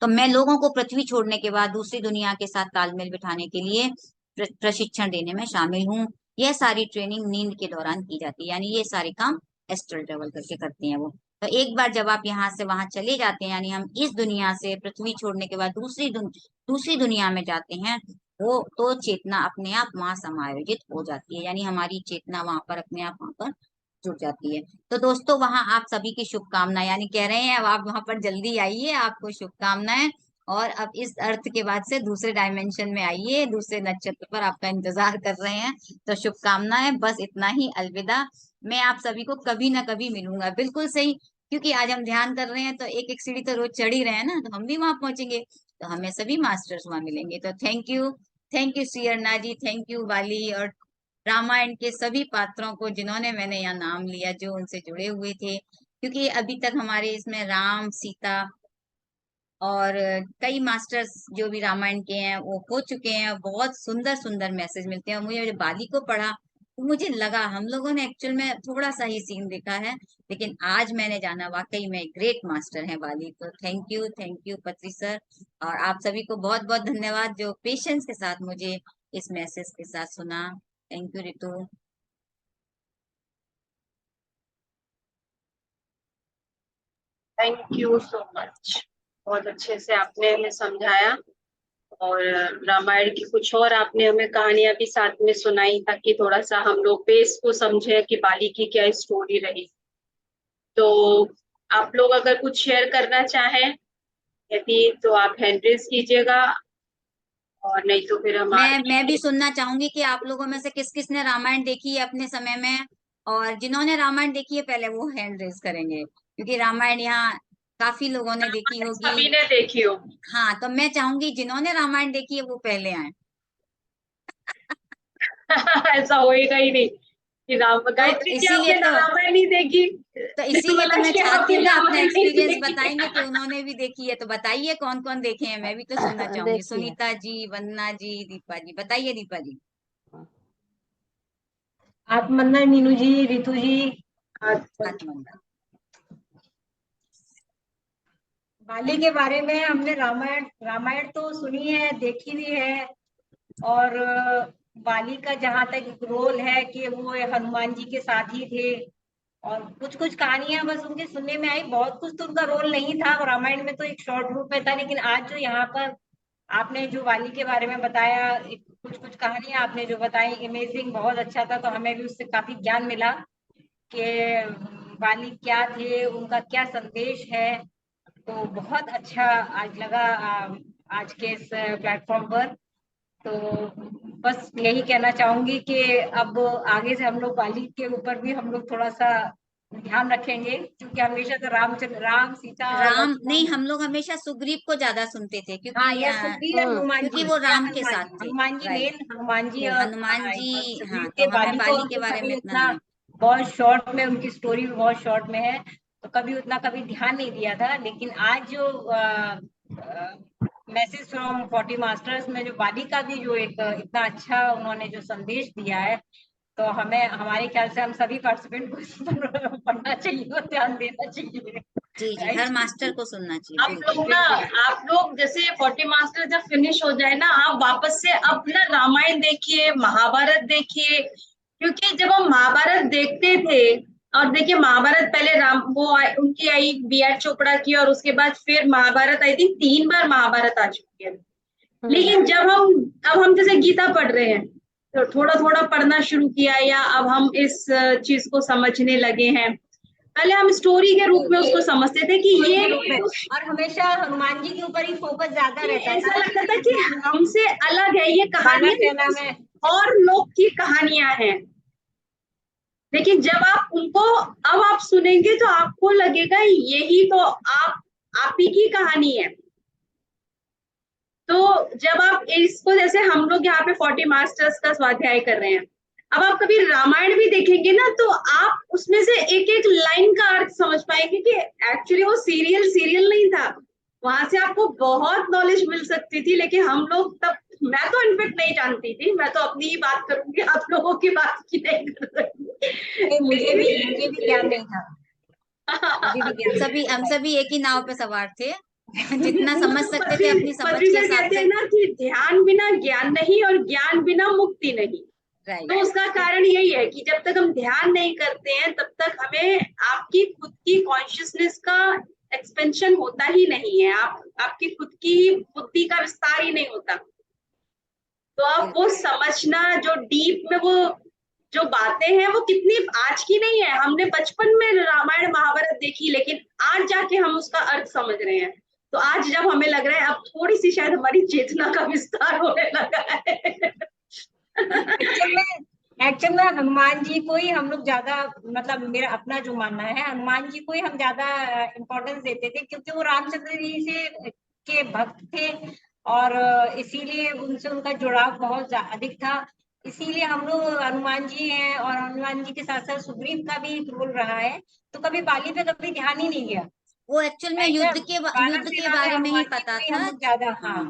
तो मैं लोगों को पृथ्वी छोड़ने के बाद दूसरी दुनिया के साथ तालमेल बिठाने के लिए प्रशिक्षण देने में शामिल हूँ। यह सारी ट्रेनिंग नींद के दौरान की जाती है। यानी ये सारे काम एस्ट्रल ट्रेवल करके करते हैं वो। तो एक बार जब आप यहाँ से वहां चले जाते हैं, यानी हम इस दुनिया से पृथ्वी छोड़ने के बाद दूसरी दुनिया में जाते हैं, वो तो चेतना अपने आप वहां समायोजित हो जाती है। यानी हमारी चेतना वहां पर अपने आप वहां पर जुड़ जाती है। तो दोस्तों वहां आप सभी की शुभकामनाएं, यानी कह रहे हैं अब आप वहां पर जल्दी आइए, आपको शुभकामनाएं। और अब इस अर्थ के बाद से दूसरे डायमेंशन में आइए, दूसरे नक्षत्र पर आपका इंतजार कर रहे हैं। तो शुभकामनाएं, बस इतना ही, अलविदा। मैं आप सभी को कभी ना कभी मिलूंगा, बिल्कुल सही। क्योंकि आज हम ध्यान कर रहे हैं तो एक एक सीढ़ी तो रोज चढ़ ही रहे हैं ना, तो हम भी वहां पहुंचेंगे तो हमें सभी मास्टर्स वहां मिलेंगे। तो thank you Shri Arna ji, thank you वाली और रामायण के सभी पात्रों को जिन्होंने मैंने यहाँ नाम लिया, जो उनसे जुड़े हुए थे। क्योंकि अभी तक हमारे इसमें राम सीता और कई मास्टर्स जो भी रामायण के हैं वो हो चुके हैं। बहुत सुंदर सुंदर मैसेज मिलते हैं। और मुझे जब बाली को पढ़ा तो मुझे लगा हम लोगों ने एक्चुअल में थोड़ा सा ही सीन देखा है, लेकिन आज मैंने जाना वाकई में ग्रेट मास्टर है बाली। तो थैंक यू पत्री सर। और आप सभी को बहुत बहुत धन्यवाद जो पेशेंस के साथ मुझे इस मैसेज के साथ सुना। Thank you Ritu. Thank you so much. बहुत अच्छे से आपने हमें समझाया और रामायण की कुछ और आपने हमें कहानियां भी साथ में सुनाई ताकि थोड़ा सा हम लोग बेस को समझे कि बाली की क्या स्टोरी रही। तो आप लोग अगर कुछ शेयर करना चाहें यदि तो आप हैंड रेज कीजिएगा, और नहीं तो फिर हम मैं भी आगे। सुनना चाहूंगी कि आप लोगों में से किस किस ने रामायण देखी है अपने समय में, और जिन्होंने रामायण देखी है पहले वो हैंड रेज करेंगे, क्योंकि रामायण यहाँ काफी लोगों ने देखी होगी। सभी ने देखी होगी। हाँ, तो मैं चाहूंगी जिन्होंने रामायण देखी है वो पहले आए। ऐसा होएगा ही नहीं कि राम तो गायत्री जी इसीलिए आपने तो रामायण नहीं देखी, तो इसीलिए तो निर्मला मैं जी चाहती आपने हूँ ना अपना रामायण नहीं एक्सपीरियंस देखी। बताएंगे कि उन्होंने भी देखी है, तो बताइए कौन कौन देखे हैं, मैं भी तो सुनना चाहूंगी। देखिए। सुनीता जी, वंदना जी, दीपा जी, बताइए दीपा जी। आत्मंदन, नीनू जी, रितु जी। आत्मंडल। बाली के बारे में हमने रामायण रामायण तो सुनी है, देखी भी है। और बाली का जहाँ तक रोल है कि वो हनुमान जी के साथ ही थे, और कुछ कुछ कहानियां बस उनके सुनने में आई, बहुत कुछ तो उनका रोल नहीं था रामायण में, तो एक शॉर्ट रूप में था। लेकिन आज जो यहाँ पर आपने जो बाली के बारे में बताया, कुछ कुछ कहानियां आपने जो बताई, इमेजिंग, बहुत अच्छा था। तो हमें भी उससे काफी ज्ञान मिला कि बाली क्या थे, उनका क्या संदेश है। तो बहुत अच्छा आज लगा आज के इस प्लेटफॉर्म पर। तो बस यही कहना चाहूंगी कि अब आगे से हम लोग बाली के ऊपर भी हम लोग थोड़ा सा ध्यान रखेंगे, क्योंकि हमेशा तो रामचंद्र, राम, सीता और राम नहीं, लक्ष्मण। हम लोग हमेशा सुग्रीव को ज्यादा सुनते थे, हाँ, क्योंकि या सुग्रीव या हनुमान क्योंकि जी, वो या राम के हनुमान साथ जी, थे। हनुमान जी राइट। मेन, हनुमान जी फिर और हनुमान जी। हाँ, सुग्रीव के। तो हमें बाली को बाली हम के लोग बारे में कभी इतना उतना, नहीं। बहुत शॉर्ट में उनकी स्टोरी भी बहुत शॉर्ट में है, तो कभी उतना कभी ध्यान नहीं दिया था। लेकिन आज जो मैसेज फ्रॉम 40 मास्टर्स में जो बाली का भी जो एक इतना अच्छा उन्होंने जो संदेश दिया है, तो हमें, हमारे ख्याल से हम सभी पार्टिसिपेंट को पढ़ना चाहिए और ध्यान देना चाहिए। जी जी, हर राइट। मास्टर को सुनना चाहिए, आप बिल्कुल। लोग ना, आप लोग जैसे 40 मास्टर जब फिनिश हो जाए ना, आप वापस से अपना रामायण देखिए, महाभारत देखिए, क्योंकि जब हम महाभारत देखते थे, और देखिए महाभारत पहले उनकी आई बी आर चोपड़ा की, और उसके बाद फिर महाभारत आई थी, 3 बार महाभारत आ चुकी है। लेकिन जब अब हम जैसे गीता पढ़ रहे हैं, तो थोड़ा थोड़ा पढ़ना शुरू किया, या अब हम इस चीज को समझने लगे हैं। पहले हम स्टोरी के रूप में उसको समझते थे कि स्टोरी ये के रूप में, और हमेशा हनुमान जी के ऊपर ही फोकस ज्यादा रहता ऐसा था। लगता था कि हमसे अलग है ये वानर सेना कहानियां, में। और लोग की कहानियां हैं। लेकिन जब आप उनको अब आप सुनेंगे तो आपको लगेगा यही तो आप ही की कहानी है। तो जब आप इसको, जैसे हम लोग यहाँ पे 40 मास्टर्स का स्वाध्याय कर रहे हैं, अब आप कभी रामायण भी देखेंगे ना, तो आप उसमें से एक एक लाइन का अर्थ समझ पाएंगे कि एक्चुअली वो सीरियल नहीं था। वहां से आपको बहुत नॉलेज मिल सकती थी, लेकिन हम लोग तब, मैं तो इनफेक्ट नहीं जानती थी, मैं तो अपनी ही बात करूंगी, आप लोगों की बात की नहीं कर सकती। मुझे भी ज्ञान नहीं था। मुझे भी ज्ञान नहीं हम था। सभी एक ही नाव पे सवार थे। जितना समझ उसको सकते थे अपनी समझ पृथ्वी के सर हिसाब कहते से। हैं ना कि ध्यान बिना ज्ञान नहीं, और ज्ञान बिना मुक्ति नहीं। राइट। तो उसका कारण यही है कि जब तक हम ध्यान नहीं करते हैं, तब तक हमें आपकी खुद की कॉन्शियसनेस का एक्सपेंशन होता ही नहीं है, आपकी खुद की बुद्धि का विस्तार ही नहीं होता। तो आप वो समझना, जो डीप में वो जो बातें हैं, वो कितनी आज की नहीं है, हमने बचपन में रामायण महाभारत देखी, लेकिन आज जाके हम उसका अर्थ समझ रहे हैं। तो आज जब हमें लग रहा है अब थोड़ी सी शायद हमारी चेतना का विस्तार होने लगा है। एक्चुअल में हनुमान जी को ही हम लोग ज्यादा, मतलब मेरा अपना जो मानना है, हनुमान जी को ही हम ज्यादा इम्पोर्टेंस देते थे, क्योंकि वो रामचंद्र जी से के भक्त थे, और इसीलिए उनसे उनका जुड़ाव बहुत अधिक था। इसीलिए हम लोग हनुमान जी हैं, और हनुमान जी के साथ साथ सुग्रीव का भी एक रोल रहा है। तो कभी बाली पे कभी ध्यान ही नहीं गया। वो एक्चुअल में वानर युद्ध के सेना में बारे में ही हनुमान जी पता को ही हम था। लोग ज्यादा, हाँ, हाँ,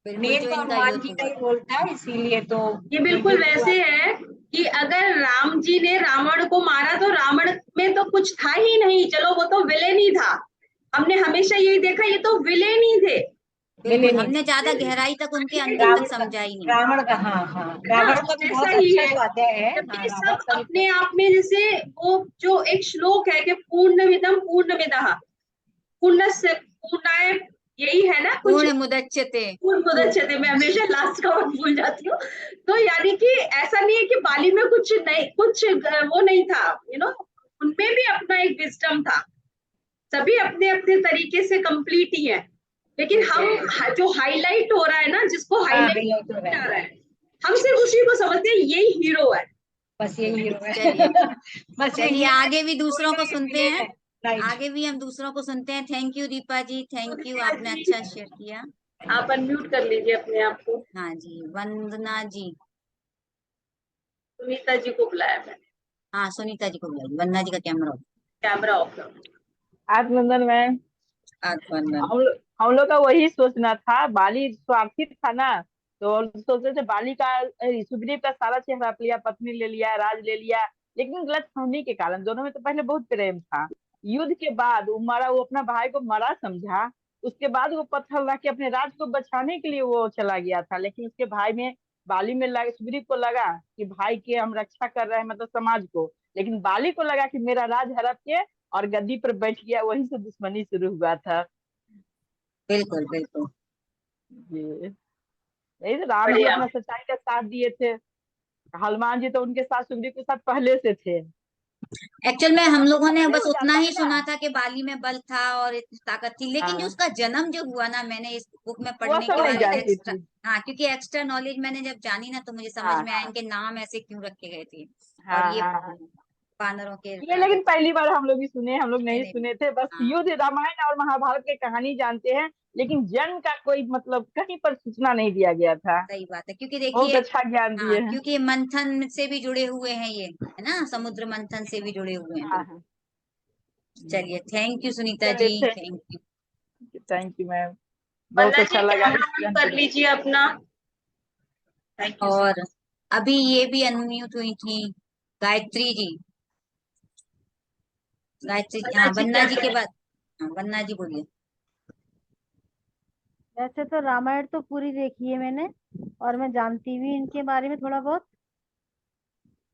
बिल्कुल, मेन जो तो इनका हनुमान जी युद्ध का हुआ ही था। रोल था, इसीलिए तो ये बिल्कुल वैसे है कि अगर राम जी ने रावण को मारा, तो रावण में तो कुछ था ही नहीं, चलो वो तो विलेन ही था। हमने हमेशा यही देखा, ये तो विलेन ही थे। बिल्कुल, नहीं हमने ज्यादा थे। गहराई तक उनके अंदर तक रावण का, समझा ही नहीं। रावण का, हाँ हाँ, है ना, रावण का भी ऐसा बहुत ही अच्छा है। स्वाध्याय है। हाँ, जबकि रावण सब का भी अपने आप में, जैसे वो जो एक श्लोक है कि पूर्णमिदं पूर्णमिदः पूर्णस्य पूर्णाय, यही है ना कुछ, पूर्ण मुदच्यते। पूर्ण मुदच्यते, मैं हमेशा लास्ट का वर्ड भूल जाती हूँ। तो यानी कि ऐसा नहीं है कि बाली में कुछ वो नहीं था, उनमें भी अपना एक विजडम था। सभी अपने अपने तरीके से कंप्लीट ही है, लेकिन हम जो हाईलाइट हो रहा है ना, जिसको हाईलाइट highlight हो रहा जा है। रहा है, हम सिर्फ उसी को समझते हैं यही हीरो है। बस यही हीरो है। चलिए बस चलिए, आगे भी दूसरों को सुनते हैं, राइट। आगे भी हम दूसरों को सुनते हैं। Thank you Deepa ji, thank you, आपने जी, अच्छा शेयर किया। आप अनम्यूट कर लीजिए अपने आप को। हाँ जी, वंदना जी। सुनीता जी को बुलाया मैंने, हाँ, सुनीता जी को बुलाइए, वंदना जी का कैमरा कैमरा ऑफ करो। आत्मनंदन मैम, ऑफ। वंदना। हम लोग का वही सोचना था, बाली स्वार्थी था ना, तो सोचते थे बाली का सुग्रीव का सारा चेहरा हड़प लिया, पत्नी ले लिया, राज ले लिया, लेकिन गलत फहमी के कारण दोनों में तो पहले बहुत प्रेम था। युद्ध के बाद वो अपना भाई को मरा समझा, उसके बाद वो पत्थर ला के अपने राज को बचाने के लिए वो चला गया था, लेकिन उसके भाई में बाली में लगा, सुग्रीव को लगा कि भाई के हम रक्षा कर रहे हैं, मतलब समाज को, लेकिन बाली को लगा कि मेरा राज हड़प के और गद्दी पर बैठ गया, वहीं से दुश्मनी शुरू हुआ था। बिल्कुल बिल्कुल। जी, यही तो राम जी बढ़िया। अपना सच्चाई का साथ दिए थे, हनुमान जी तो उनके साथ, सुग्रीव के साथ पहले से थे। एक्चुअल में हम लोगों ने पहले बस हो उतना जाता ही है ना। सुना था कि बाली में बल था और इतनी ताकत थी, लेकिन जो हाँ, उसका जन्म जो हुआ ना, मैंने इस बुक में वो पढ़ने सब के नहीं बाद जानती एक्स्ट्रा, थी। हाँ, क्योंकि एक्स्ट्रा नॉलेज मैंने जब जानी ना, तो मुझे समझ हाँ में आया इनके नाम ऐसे क्यों रखे गए थे, और हाँ ये हाँ हाँ। वानरों के ये राजा लेकिन थे। पहली बार हम लोग भी सुने, हम लोग नहीं मैंने भी, सुने थे, बस हाँ, युद्ध रामायण और महाभारत की कहानी जानते हैं, लेकिन जन्म का कोई मतलब कहीं पर सूचना नहीं दिया गया था। सही बात है, क्योंकि बहुत देखिए, अच्छा ज्ञान हाँ, दिए हैं। क्योंकि मंथन से भी जुड़े हुए हैं ये, है ना, समुद्र मंथन से भी जुड़े हुए हैं, हाँ बिल्कुल। हाँ। चलिए, थैंक यू सुनीता चलिए, जी, thank you. Thank you ma'am, बहुत वंदना जी अच्छा लगा कैमरा इस ऑन कर जानकारी। लीजिए अपना। Thank you. और अभी ये भी अनम्यूट हुई थी, गायत्री जी। गायत्री, वंदना हाँ, जी वंदना क्या जी के कहें? बाद, हाँ, वंदना जी बोलिए। वैसे तो रामायण तो पूरी देखी है मैंने, और मैं जानती भी इनके बारे में थोड़ा बहुत,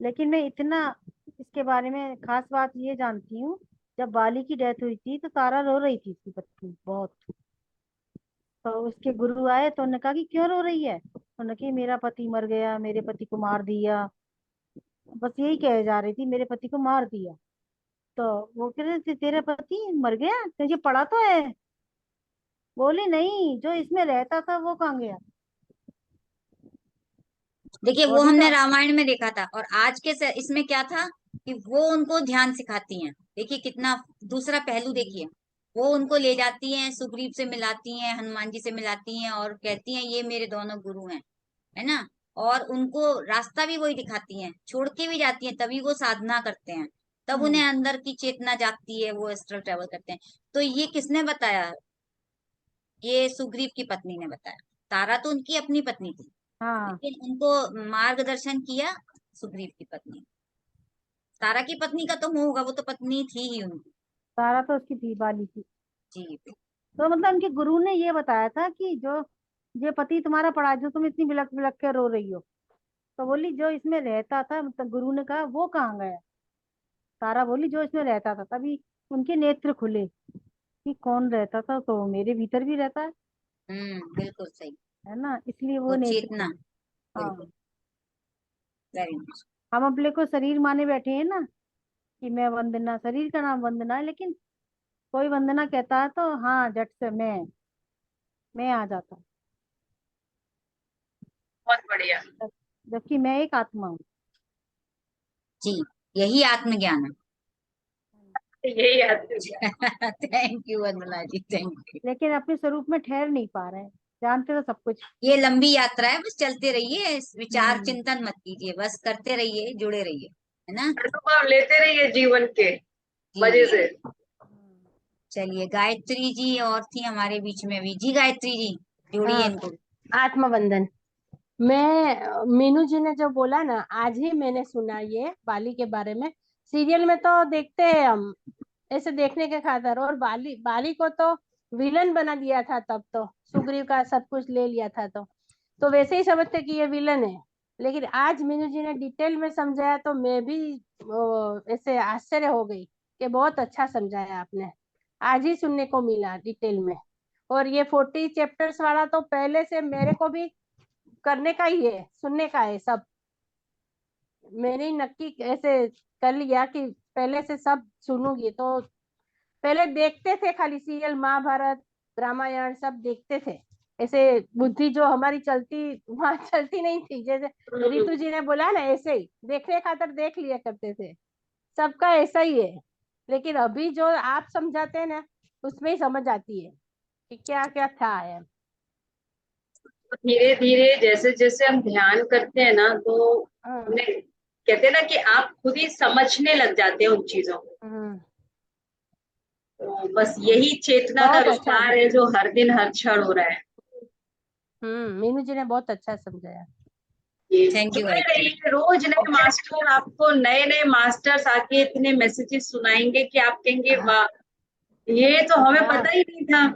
लेकिन मैं इतना इसके बारे में खास बात ये जानती हूँ, जब बाली की डेथ हुई थी तो तारा रो रही थी, उसकी पत्नी बहुत। तो उसके गुरु आए तो उन्होंने कहा कि क्यों रो रही है, उन्होंने कहा मेरा पति मर गया, मेरे पति को मार दिया, बस यही कहे जा रही थी, मेरे पति को मार दिया। तो वो कह रहे थे तेरा पति मर गया, तुझे पढ़ा तो है? बोली नहीं, जो इसमें रहता था वो कहाँ गया। देखिए, वो बॉडी हमने तो रामायण में देखा था, और आज के इसमें क्या था कि वो उनको ध्यान सिखाती हैं। देखिए कितना दूसरा पहलू, देखिए, वो उनको ले जाती हैं, सुग्रीव से मिलाती हैं, हनुमान जी से मिलाती हैं, और कहती हैं ये मेरे दोनों गुरु हैं, है ना, और उनको रास्ता भी वही दिखाती हैं, छोड़ के भी जाती हैं, तभी वो साधना करते हैं, तब उन्हें अंदर की चेतना जागती है, वो एस्ट्रल ट्रेवल करते हैं। तो ये किसने बताया? ये सुग्रीव की पत्नी ने बताया। तारा तो उनकी अपनी पत्नी थी, हाँ, लेकिन उनको मार्गदर्शन किया सुग्रीव की पत्नी। तारा की पत्नी का तो मुंह होगा, वो तो पत्नी थी ही उनकी। तारा तो उसकी थी, बाली की। जी। तो मतलब उनके गुरु ने ये बताया था कि जो ये पति तुम्हारा पड़ा है, जो तुम इतनी बिलक बिलक के रो रही हो, तो बोली जो इसमें रहता था, मतलब गुरु ने कहा वो कहाँ गया। तारा बोली जो इसमें रहता था, तभी उनके नेत्र खुले कि कौन रहता था, तो मेरे भीतर भी रहता बिल्कुल सही। है ना, इसलिए वो वो नेत्र चेतना, खुले। बिल्कुल, हाँ, वेरी मच। हम अपने को शरीर माने बैठे हैं ना, कि मैं वंदना, शरीर का नाम वंदना है, लेकिन कोई वंदना कहता है तो हाँ, झट से मैं आ जाता, बहुत बढ़िया। जबकि मैं एक आत्मा हूँ। जी, यही आत्मज्ञान यही आती है। है। Thank you Vandana ji, thank you. लेकिन अपने स्वरूप में ठहर नहीं पा रहे हैं, जानते तो सब कुछ। ये लंबी यात्रा है, बस चलते रहिए, विचार हम्म। चिंतन मत कीजिए, बस करते रहिए, जुड़े रहिए, है ना। अनुभव लेते रहिए जीवन के मजे जी। से। चलिए, गायत्री जी और थी हमारे बीच में भी, जी गायत्री जी, जोड़िए हाँ, इनको। आत्मवंदन। मीनू जी ने जो बोला ना, आज ही मैंने सुना ये बाली के बारे में। सीरियल में तो देखते हैं हम, ऐसे देखने के खातर, और बाली बाली को तो विलन बना दिया था, तब तो सुग्रीव का सब कुछ ले लिया था, तो वैसे ही समझते कि ये विलन है। लेकिन आज मीनू जी ने डिटेल में समझाया, तो मैं भी ऐसे आश्चर्य हो गई कि बहुत अच्छा समझाया आपने, आज ही सुनने को मिला डिटेल में। और ये 40 चैप्टर्स वाला तो पहले से मेरे को भी करने का ही है, सुनने का है सब। मैंने ही नक्की ऐसे कर लिया कि पहले से सब सुनूंगी, तो पहले देखते थे खाली सीरियल, महाभारत रामायण सब देखते थे। ऐसे बुद्धि जो हमारी चलती वहां चलती नहीं थी, जैसे रितु जी ने बोला ना, ऐसे ही देखने खातर देख लिया करते थे। सबका ऐसा ही है। लेकिन अभी जो आप समझाते हैं ना, उसमें ही समझ आती है कि क्या क्या था है। धीरे धीरे जैसे जैसे हम ध्यान करते हैं ना, तो हाँ। कहते हैं ना कि आप खुद ही समझने लग जाते हैं उन चीजों को। तो बस यही चेतना का बहुत अच्छा। विस्तार है जो हर दिन हर क्षण हो रहा है। मीनू जी ने बहुत अच्छा समझाया। थैंक यू जुड़े गायत्री। रहिए, रोज नए मास्टर आपको नए नए मास्टर्स आके इतने मैसेजेस सुनाएंगे कि आप कहेंगे वाह, ये तो हमें हाँ, पता ही नहीं था।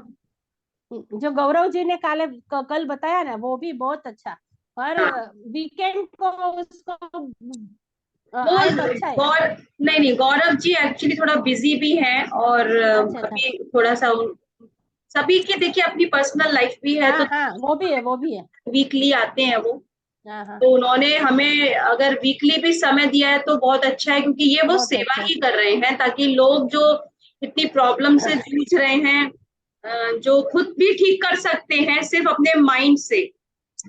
जो गौरव जी ने कल बताया ना, वो भी बहुत अच्छा। हर हाँ, वीकेंड को उसको वो आए तो अच्छा है। नहीं नहीं, गौरव जी एक्चुअली थोड़ा बिजी भी हैं, और अच्छा अच्छा। अभी थोड़ा सा सभी की देखिए अपनी पर्सनल लाइफ भी है, हाँ तो हाँ, वो भी है, वो भी है। वीकली आते हैं वो। हाँ हाँ, तो उन्होंने हमें अगर वीकली भी समय दिया है तो बहुत अच्छा है, क्योंकि ये वो बहुत सेवा अच्छा। ही कर रहे हैं, ताकि लोग जो इतनी प्रॉब्लम से जूझ रहे हैं, जो खुद भी ठीक कर सकते हैं सिर्फ अपने माइंड से।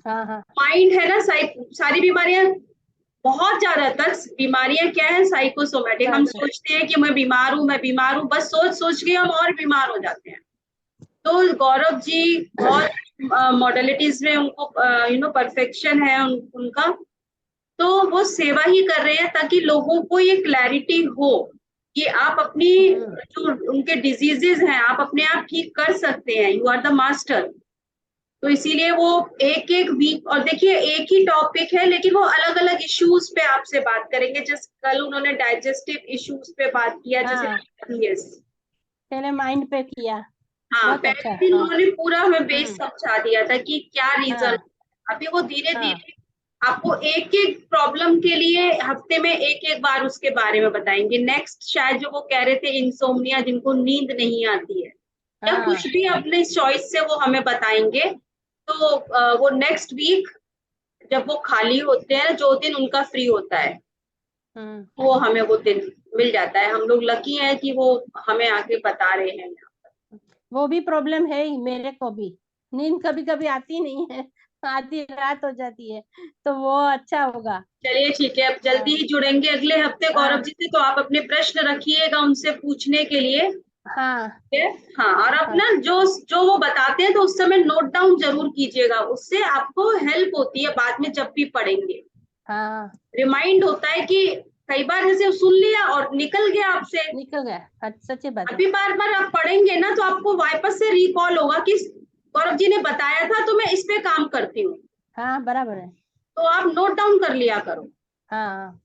हाँ हाँ माइंड है ना, सारी बीमारियां, बहुत ज्यादातर बीमारियां क्या है, साइकोसोमेटिक। हम हाँ सोचते हैं कि मैं बीमार हूँ, मैं बीमार हूँ, बस सोच सोच के हम और बीमार हो जाते हैं। तो गौरव जी बहुत मॉडलिटीज में उनको परफेक्शन है उनका। तो वो सेवा ही कर रहे हैं ताकि लोगों को ये क्लैरिटी हो कि आप अपनी जो उनके डिजीजेस हैं आप अपने आप ठीक कर सकते हैं, यू आर द मास्टर। तो इसीलिए वो एक एक वीक, और देखिए एक ही टॉपिक है लेकिन वो अलग अलग इश्यूज पे आपसे बात करेंगे। जैसे कल उन्होंने डाइजेस्टिव इश्यूज पे बात किया, जैसे हाँ, डायबिटीज। पहले माइंड पे किया। हाँ, बहुत अच्छा। पहले दिन हाँ उन्होंने पूरा हमें बेस समझा दिया था कि क्या रीजन। हाँ अभी वो धीरे हाँ धीरे आपको एक एक प्रॉब्लम के लिए हफ्ते में एक एक बार उसके बारे में बताएंगे। नेक्स्ट शायद जो वो कह रहे थे, इंसोम्निया, जिनको नींद नहीं आती है या हाँ। कुछ भी अपने चॉइस से वो हमें बताएंगे। तो वो नेक्स्ट वीक जब वो खाली होते हैं, जो दिन उनका फ्री होता है, वो हमें वो दिन मिल जाता है। हम लोग लकी हैं कि वो हमें आके बता रहे हैं। वो भी प्रॉब्लम है ही, मेरे को भी नींद कभी कभी आती नहीं है, आधी रात हो जाती है, तो वो अच्छा होगा। चलिए ठीक है, अब जल्दी हाँ ही जुड़ेंगे अगले हफ्ते गौरव हाँ जी से। तो आप अपने प्रश्न रखिएगा उनसे पूछने के लिए। हाँ ठीक है? हाँ, और हाँ अपना जो जो वो बताते हैं तो उस समय नोट डाउन जरूर कीजिएगा, उससे आपको हेल्प होती है बाद में जब भी पढ़ेंगे। हाँ। रिमाइंड होता है कि कई बार जैसे सुन लिया और निकल गया आपसे। निकल गया, सच्ची बात है। अभी बार बार आप पढ़ेंगे ना तो आपको वापस से रिकॉल होगा कि गौरव जी ने बताया था तो मैं इस पे काम करती हूँ। हाँ, बराबर है। तो आप नोट डाउन कर लिया करो। हाँ,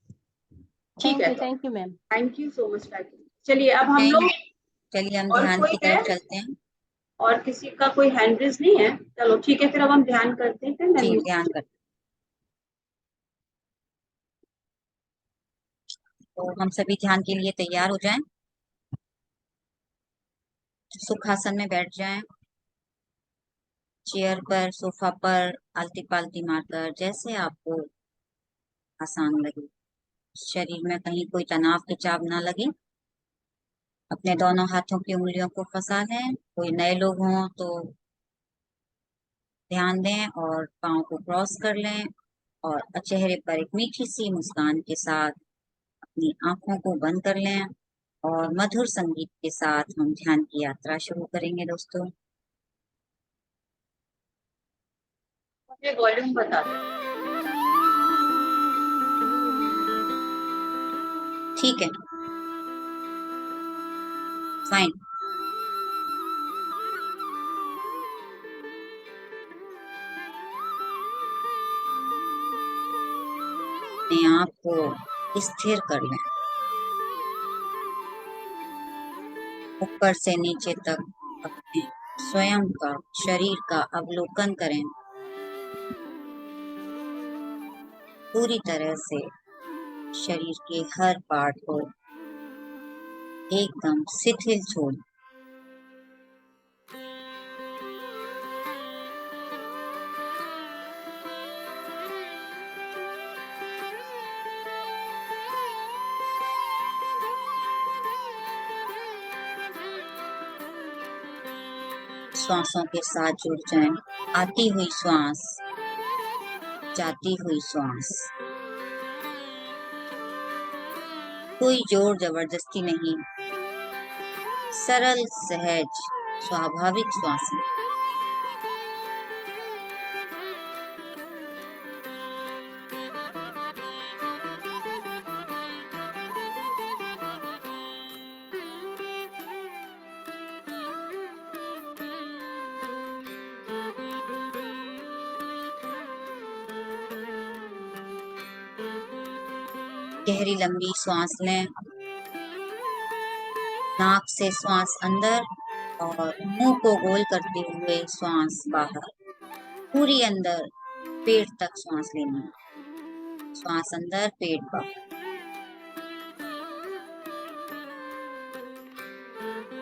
ठीक है, तो thank you ma'am. Thank you so much. चलिए अब हम थैंक लोग, चलिए हम और ध्यान कोई की है, तरफ चलते हैं। और किसी का कोई हैंड रेज नहीं है? चलो ठीक है, फिर अब हम ध्यान करते हैं, फिर मैं जी, म्यूट। ध्यान कर। तो हम सभी ध्यान के लिए तैयार हो जाएं। सुखासन में बैठ जाएं, चेयर पर, सोफा पर, आलती पालती मारकर, जैसे आपको आसान लगे। शरीर में कहीं कोई तनाव खिंचाव ना लगे। अपने दोनों हाथों की उंगलियों को फंसा लें। कोई नए लोग हों तो ध्यान दें और पाँव को क्रॉस कर लें, और चेहरे पर एक मीठी सी मुस्कान के साथ अपनी आंखों को बंद कर लें, और मधुर संगीत के साथ हम ध्यान की यात्रा शुरू करेंगे दोस्तों। मुझे वॉल्यूम बता दें। ठीक है, फाइन। अपने आप को स्थिर कर लें। ऊपर से नीचे तक अपने स्वयं का, शरीर का अवलोकन करें। पूरी तरह से शरीर के हर पार्ट को एकदम शिथिल छोड़। श्वासों के साथ जुड़ जाएं। आती हुई श्वास, जाती हुई श्वास, कोई जोर जबरदस्ती नहीं, सरल सहज स्वाभाविक श्वासें। गहरी लंबी सांस लें, नाक से श्वास अंदर और मुंह को गोल करते हुए श्वास बाहर। पूरी अंदर पेट तक श्वास लेनी, श्वास अंदर पेट बाहर,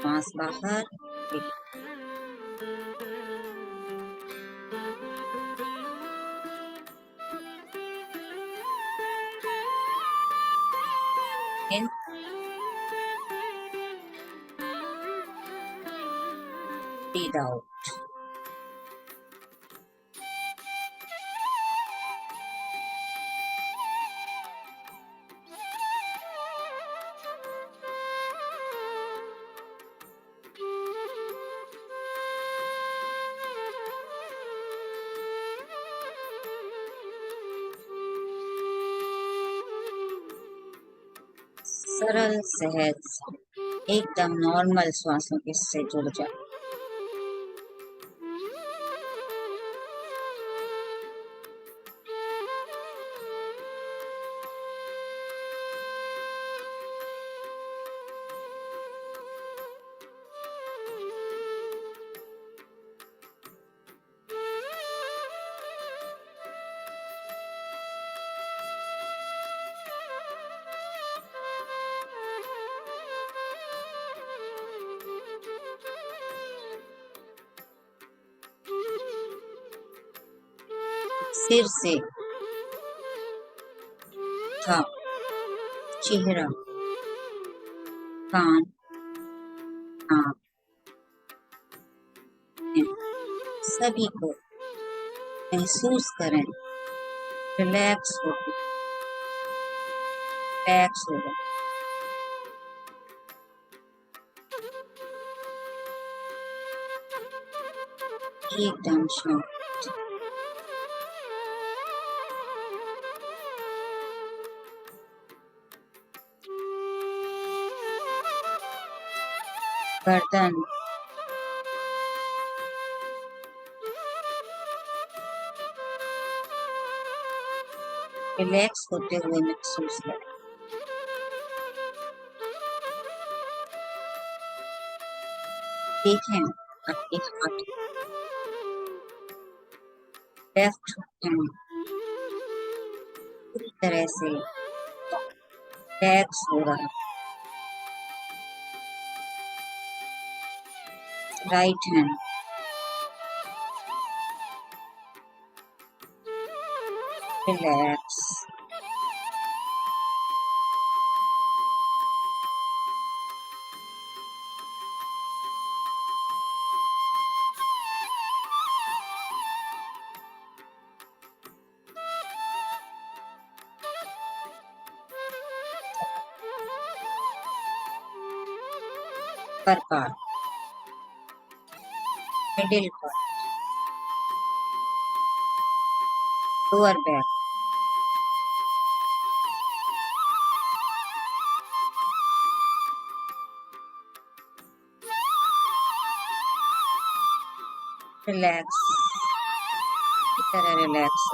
श्वास बाहर पेट। In, breathe out. सरल सहज एकदम नॉर्मल श्वासों के से जुड़ जाए। सिर से था चेहरा, कान, नाक, सभी को महसूस करें, रिलैक्स हो जाए। एकदम शांत। गर्दन, रिलैक्स होते हुए महसूस करें। देखें आपके हाथ, लेफ्ट हैंड पूरी तरह से रिलैक्स हो रहा है। Right hand relax. पर part, middle part, lower back, relax, इस तरह रिलैक्स।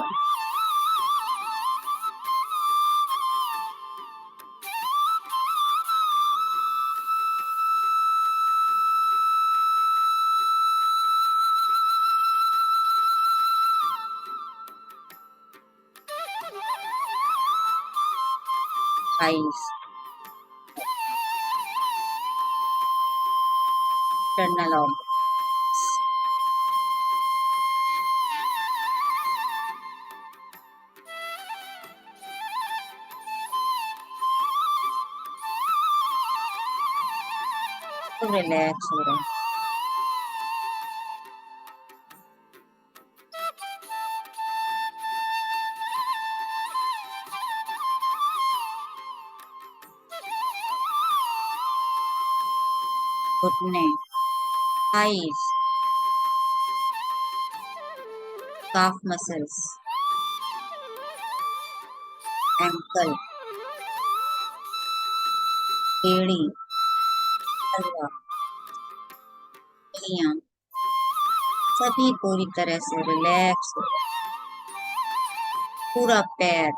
Eyes, internal organs, तो रिलैक्स हो रहे हैं। घुटने, thighs, calf muscles, ankle, एड़ी, तलवा, उंगलियां, सभी पूरी तरह से रिलैक्स हो जाए। पूरा पैर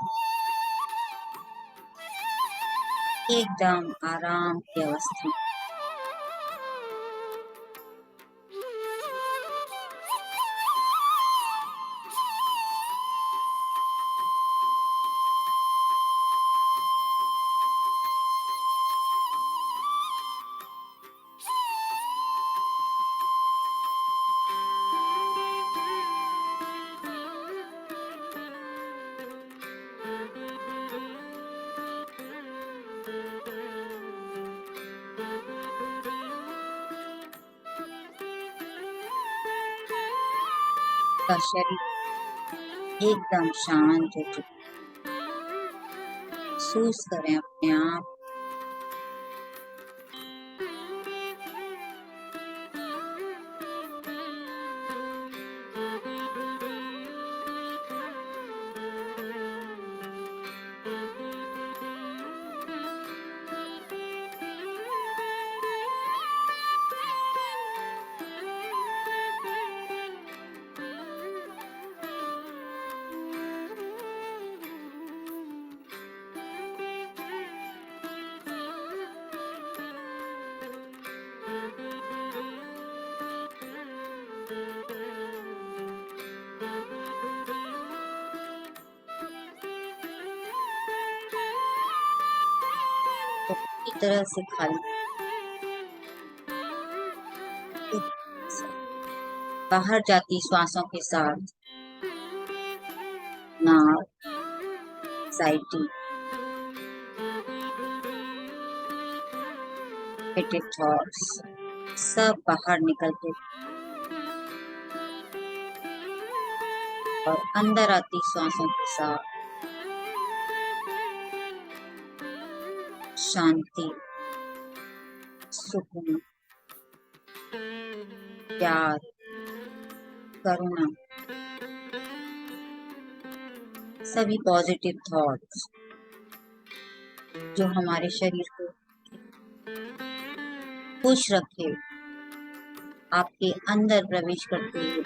एकदम आराम की अवस्था में। का शरीर एकदम शांत हो चुका है। महसूस करें अपने आप तो पूरी तरह से खाली। बाहर जाती श्वासों के साथ नाक, एंजाइटी, नेगेटिव थॉट्स सब बाहर निकलते और अंदर आती श्वासों के साथ शांति, सुकून, प्यार, करुणा, सभी पॉजिटिव थॉट्स जो हमारे शरीर को खुश रखे आपके अंदर प्रवेश करते हुए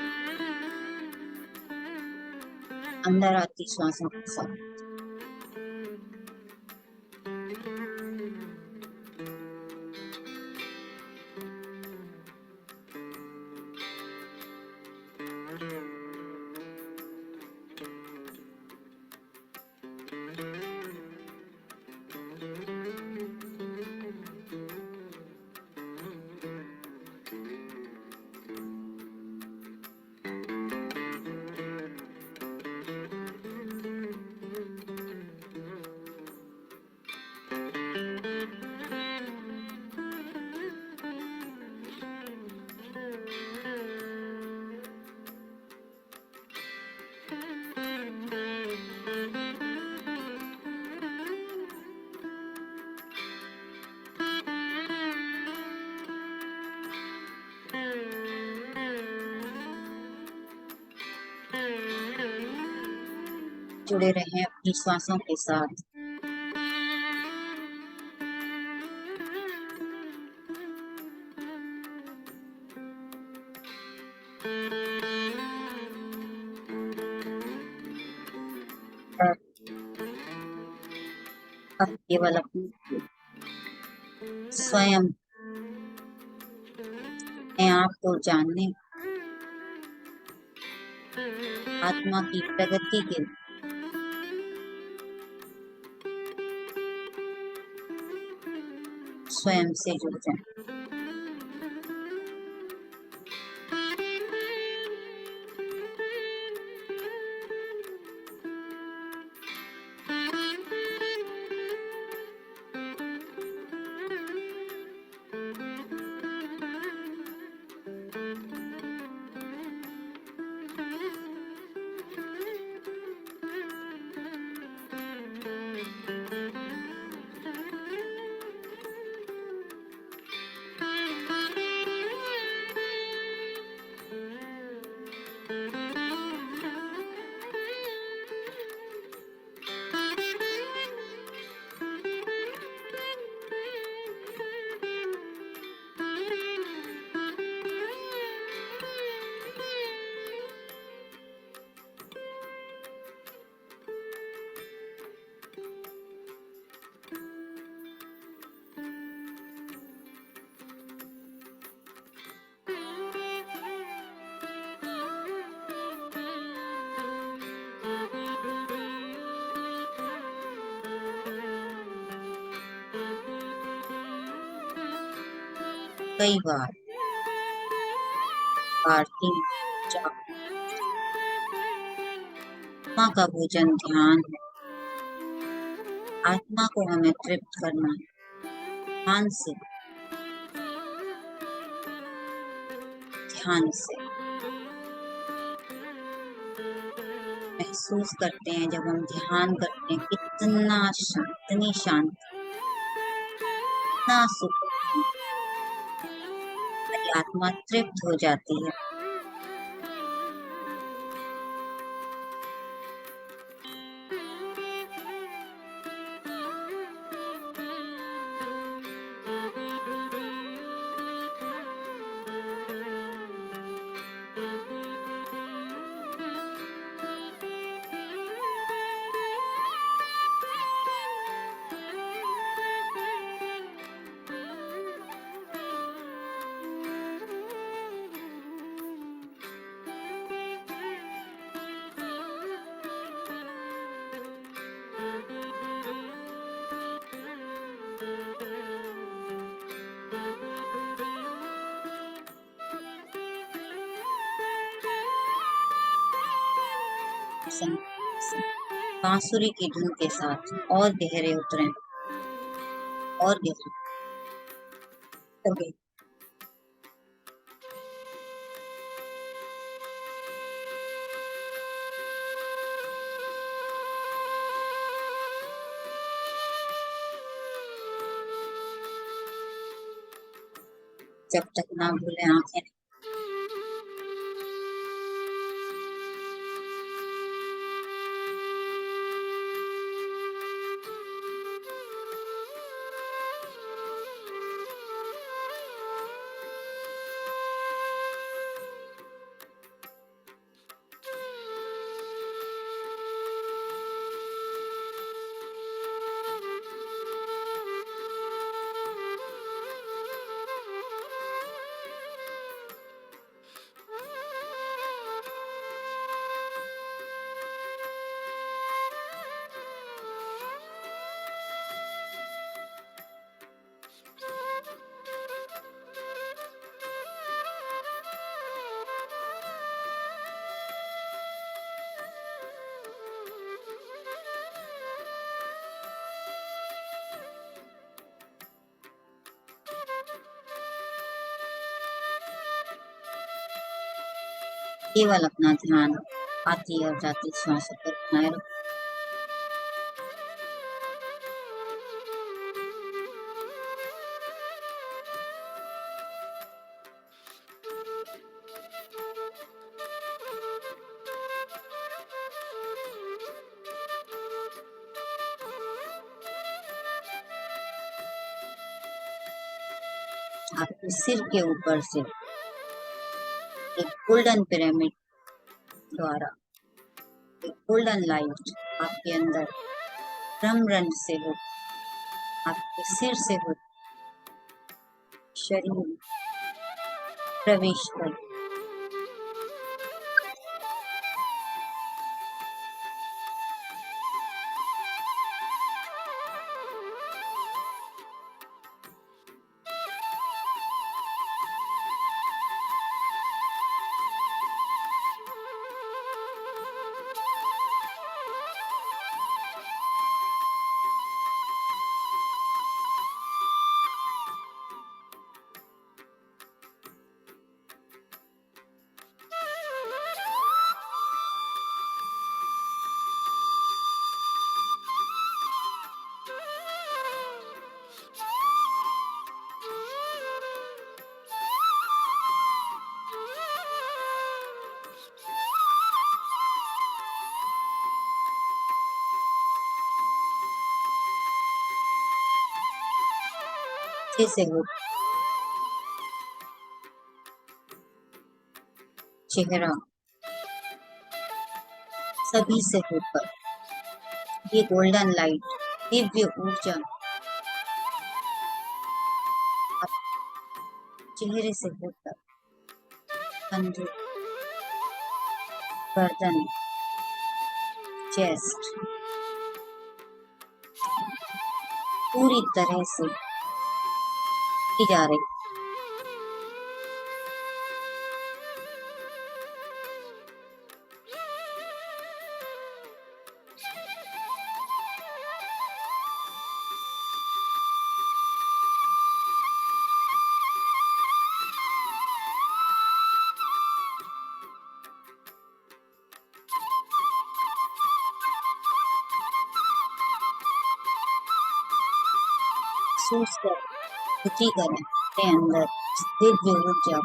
अंदर आती श्वासों के साथ जुड़े रहें अपनी श्वासों के साथ। अब केवल अपनी स्वयं अपने आप को जानने, आत्मा की प्रगति के स्वयं से जुड़ जाएं। कई बार आरती जाप आत्मा का भोजन ध्यान है। आत्मा को हमें तृप्त करना है ध्यान से महसूस करते हैं। जब हम ध्यान करते हैं कितना इतनी शांति, इतना सुख, हमारी आत्मा तृप्त हो जाती है। बांसुरी की धुन के साथ और गहरे उतरे और गहरे जब तक ना भूले आंखें केवल अपना ध्यान आती और जाती सांसों पर बनाए रखो। आपके सिर के ऊपर से एक गोल्डन पिरामिड द्वारा एक गोल्डन लाइट आपके अंदर ब्रह्मरंध्र से हो, आपके सिर से हो शरीर में प्रवेश कर से हो चेहरा सभी से होकर ये गोल्डन लाइट दिव्य ऊर्जा चेहरे से होकर कंधे, गर्दन, चेस्ट पूरी तरह से की जा रही महसूस कर, दुखी करें अपने अंदर दिव्य ऊर्जा।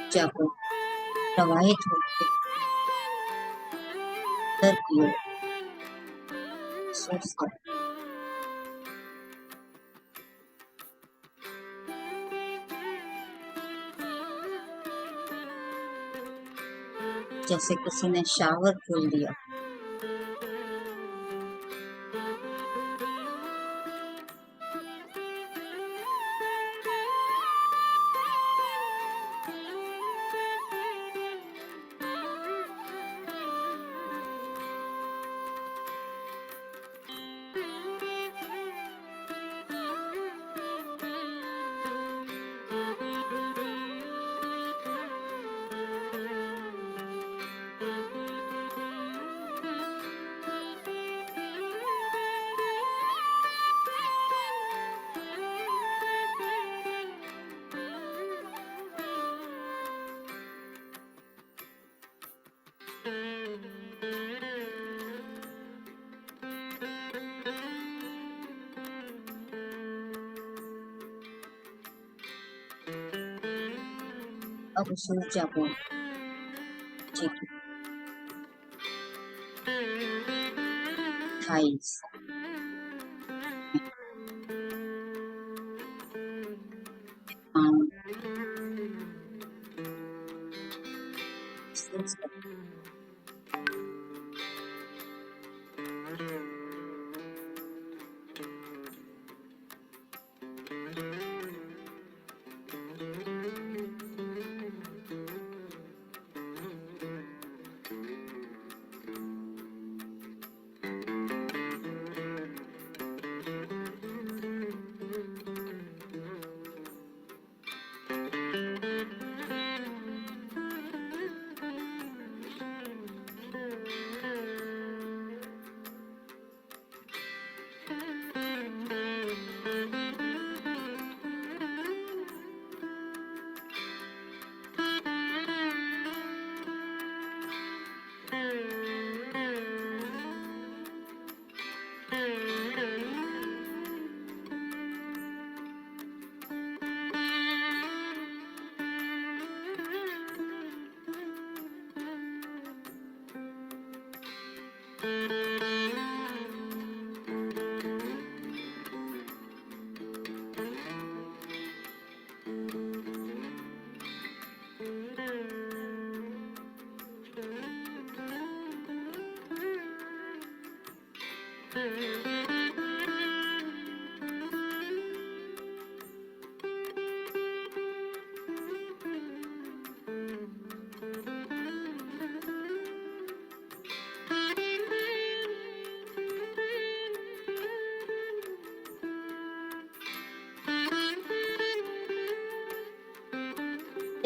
ऊर्जा को प्रवाहित होकर अंदर की ओर महसूस कर। जैसे किसी ने शावर खोल दिया। अब उस ऊर्जा को थाइस,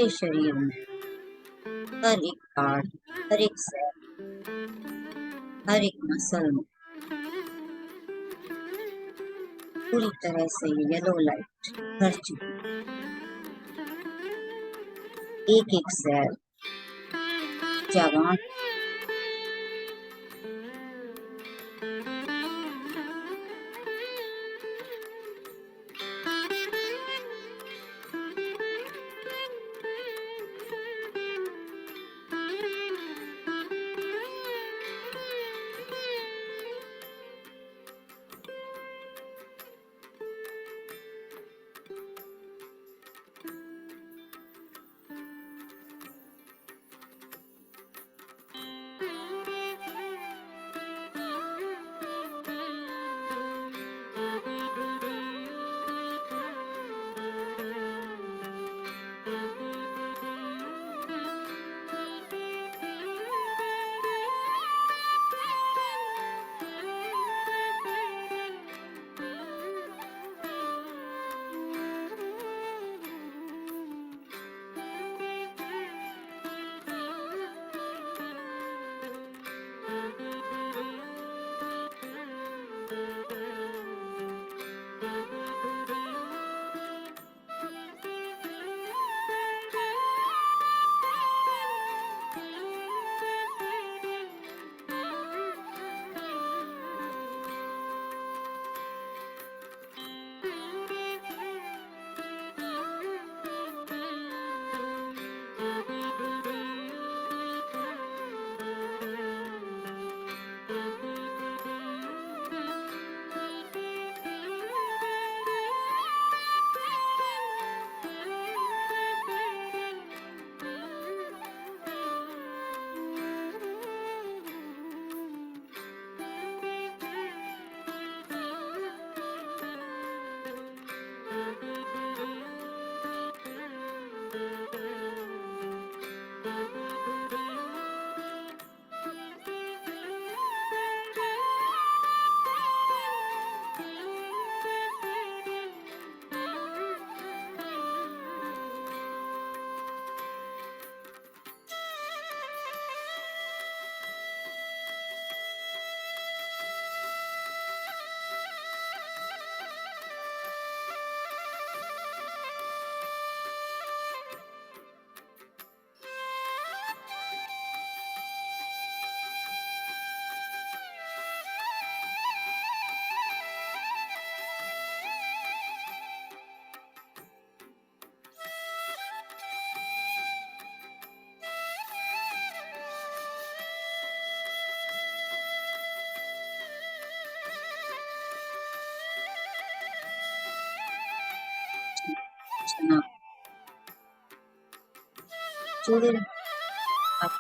पूरे शरीर में, हर एक पार्ट, हर एक सेल, हर एक मसल में पूरी तरह से येलो लाइट भर चुकी, एक एक सेल जवान जुड़े आप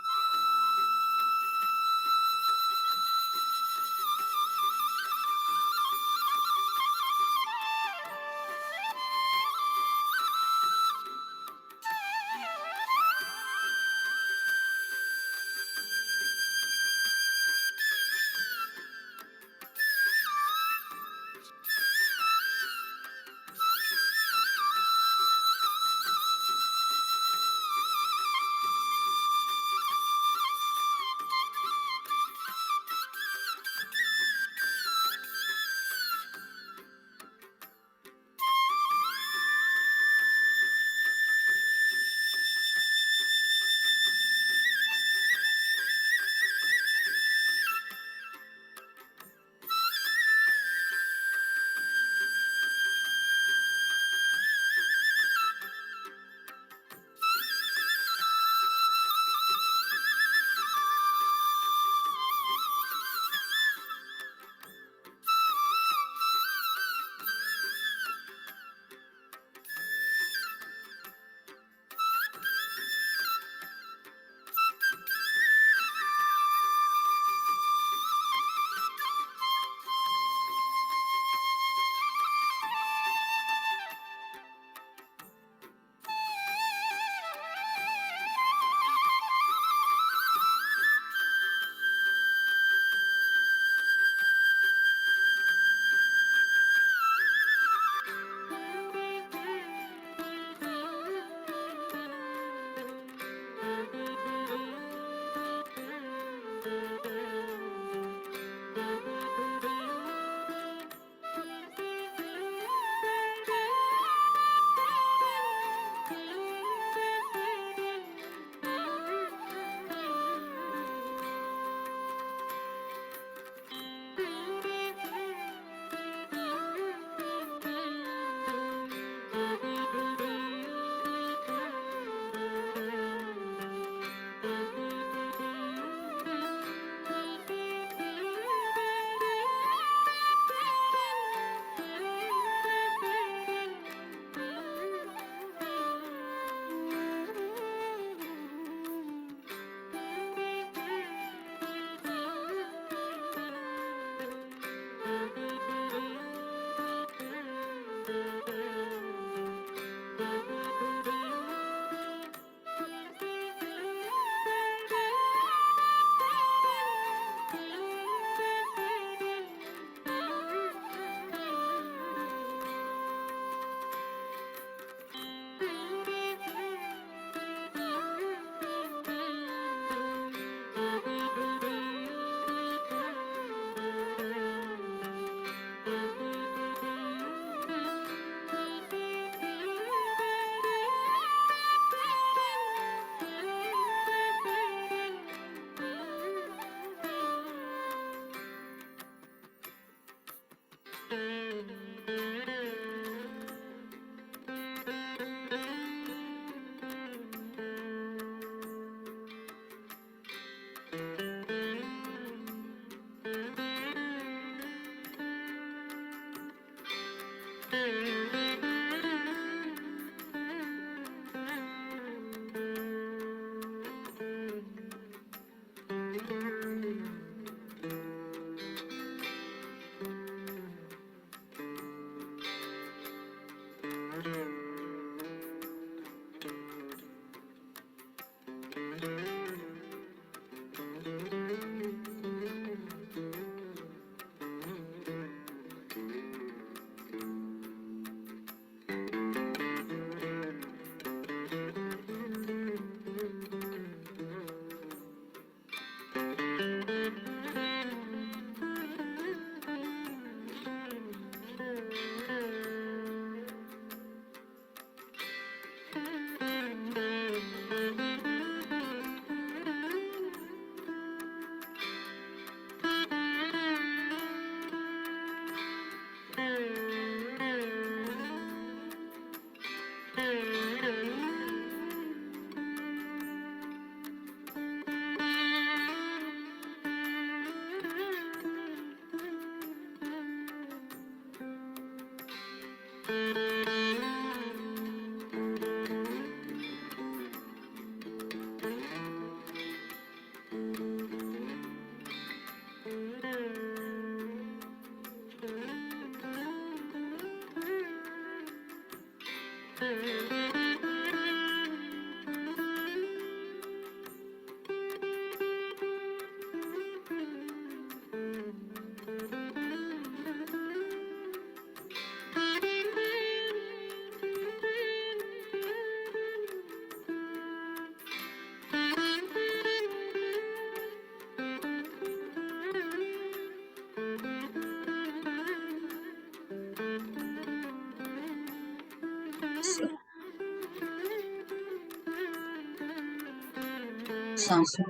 सांसों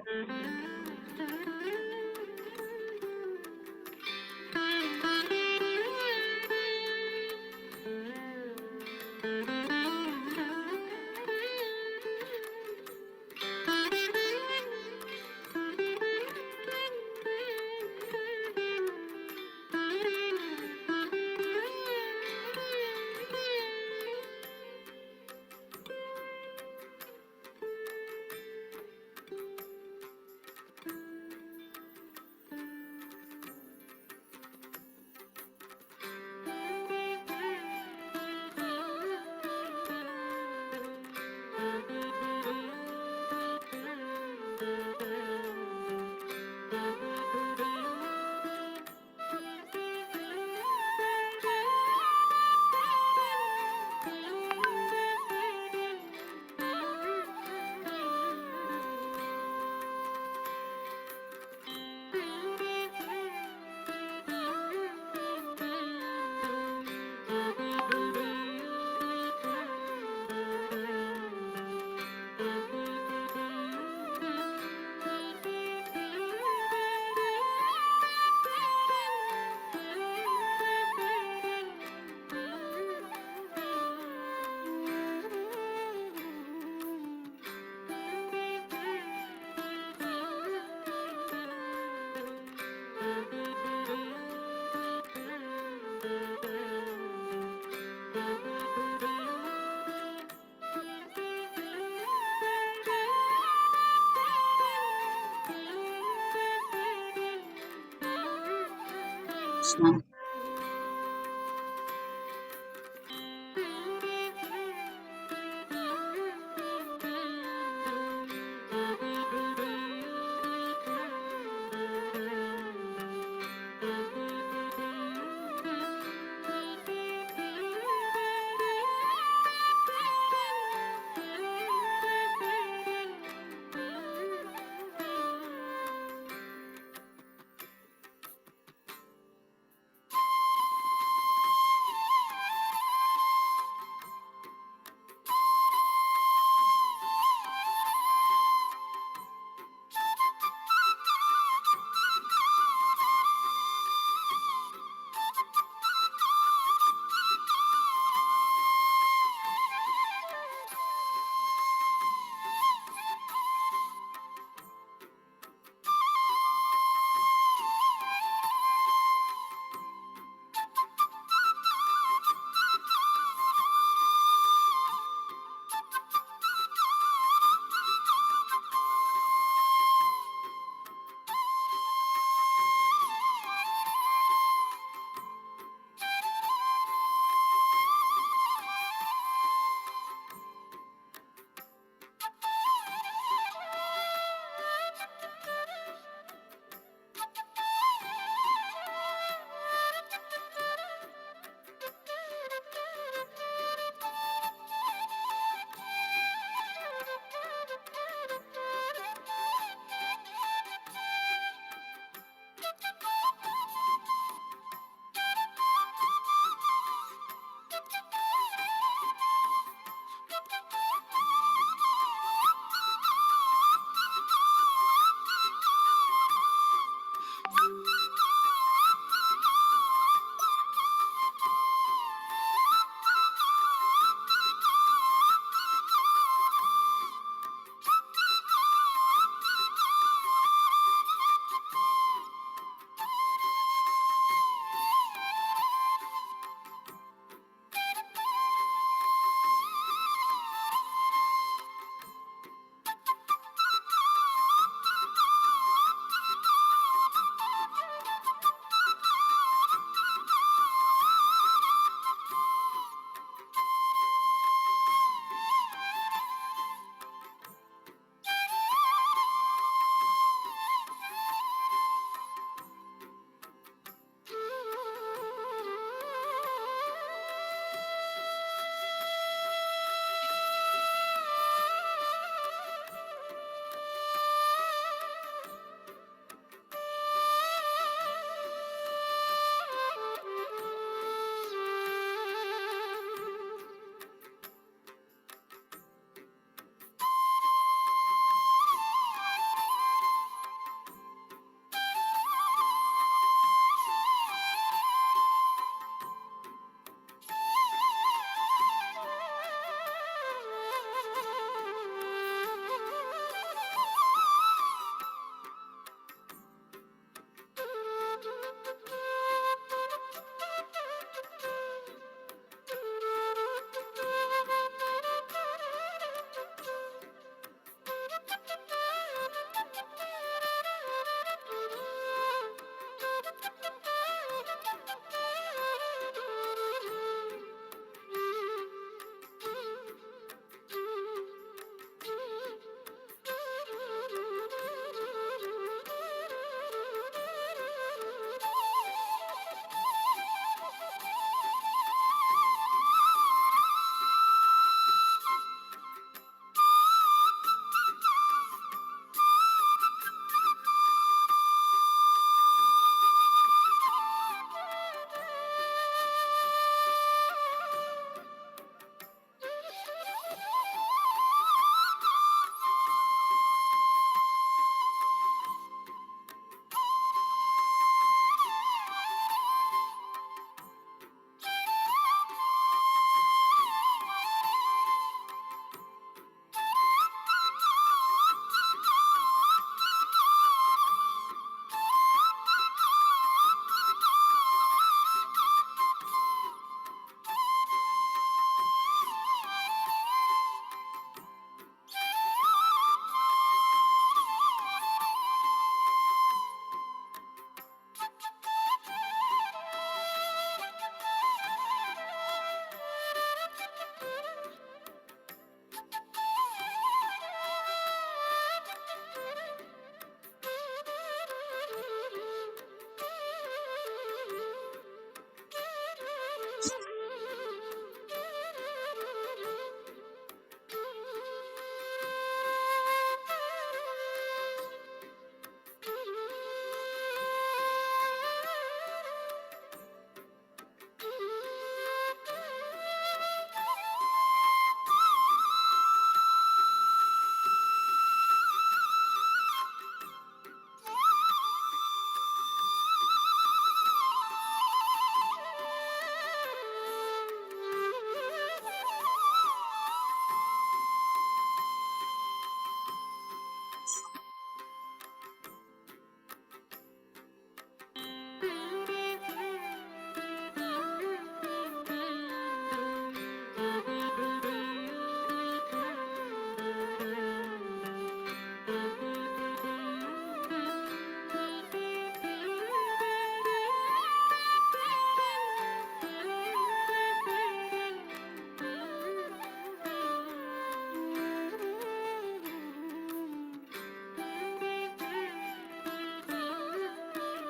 सांसों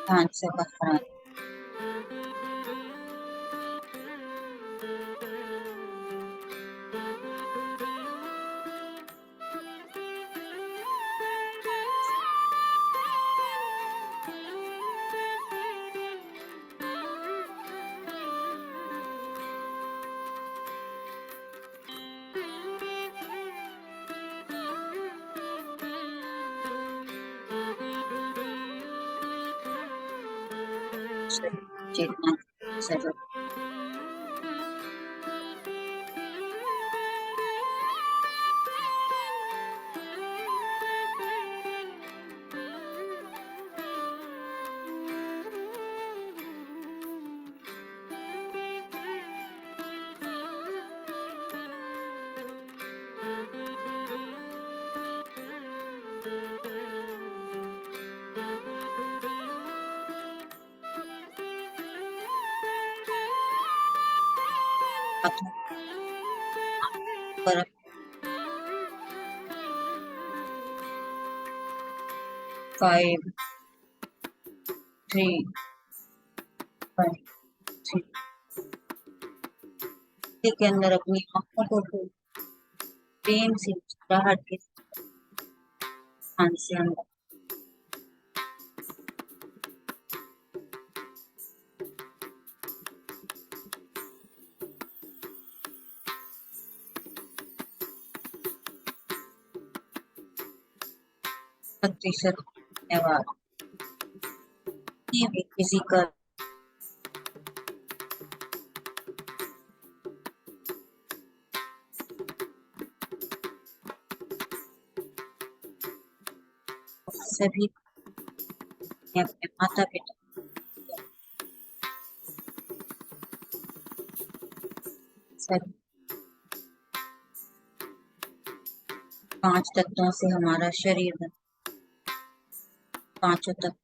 ध्यान से पकड़ा। चेतना सजग। पर 5 3 1 3 के अंदर अपनी आंखों को खोल, प्रेम से मुस्कुराहट के ध्यान से अंदर प्रतिशत धन्यवाद। ये भी फिजिकल सभी अपने माता पिता सभी 5 तत्वों से हमारा शरीर बना, 5 तत्व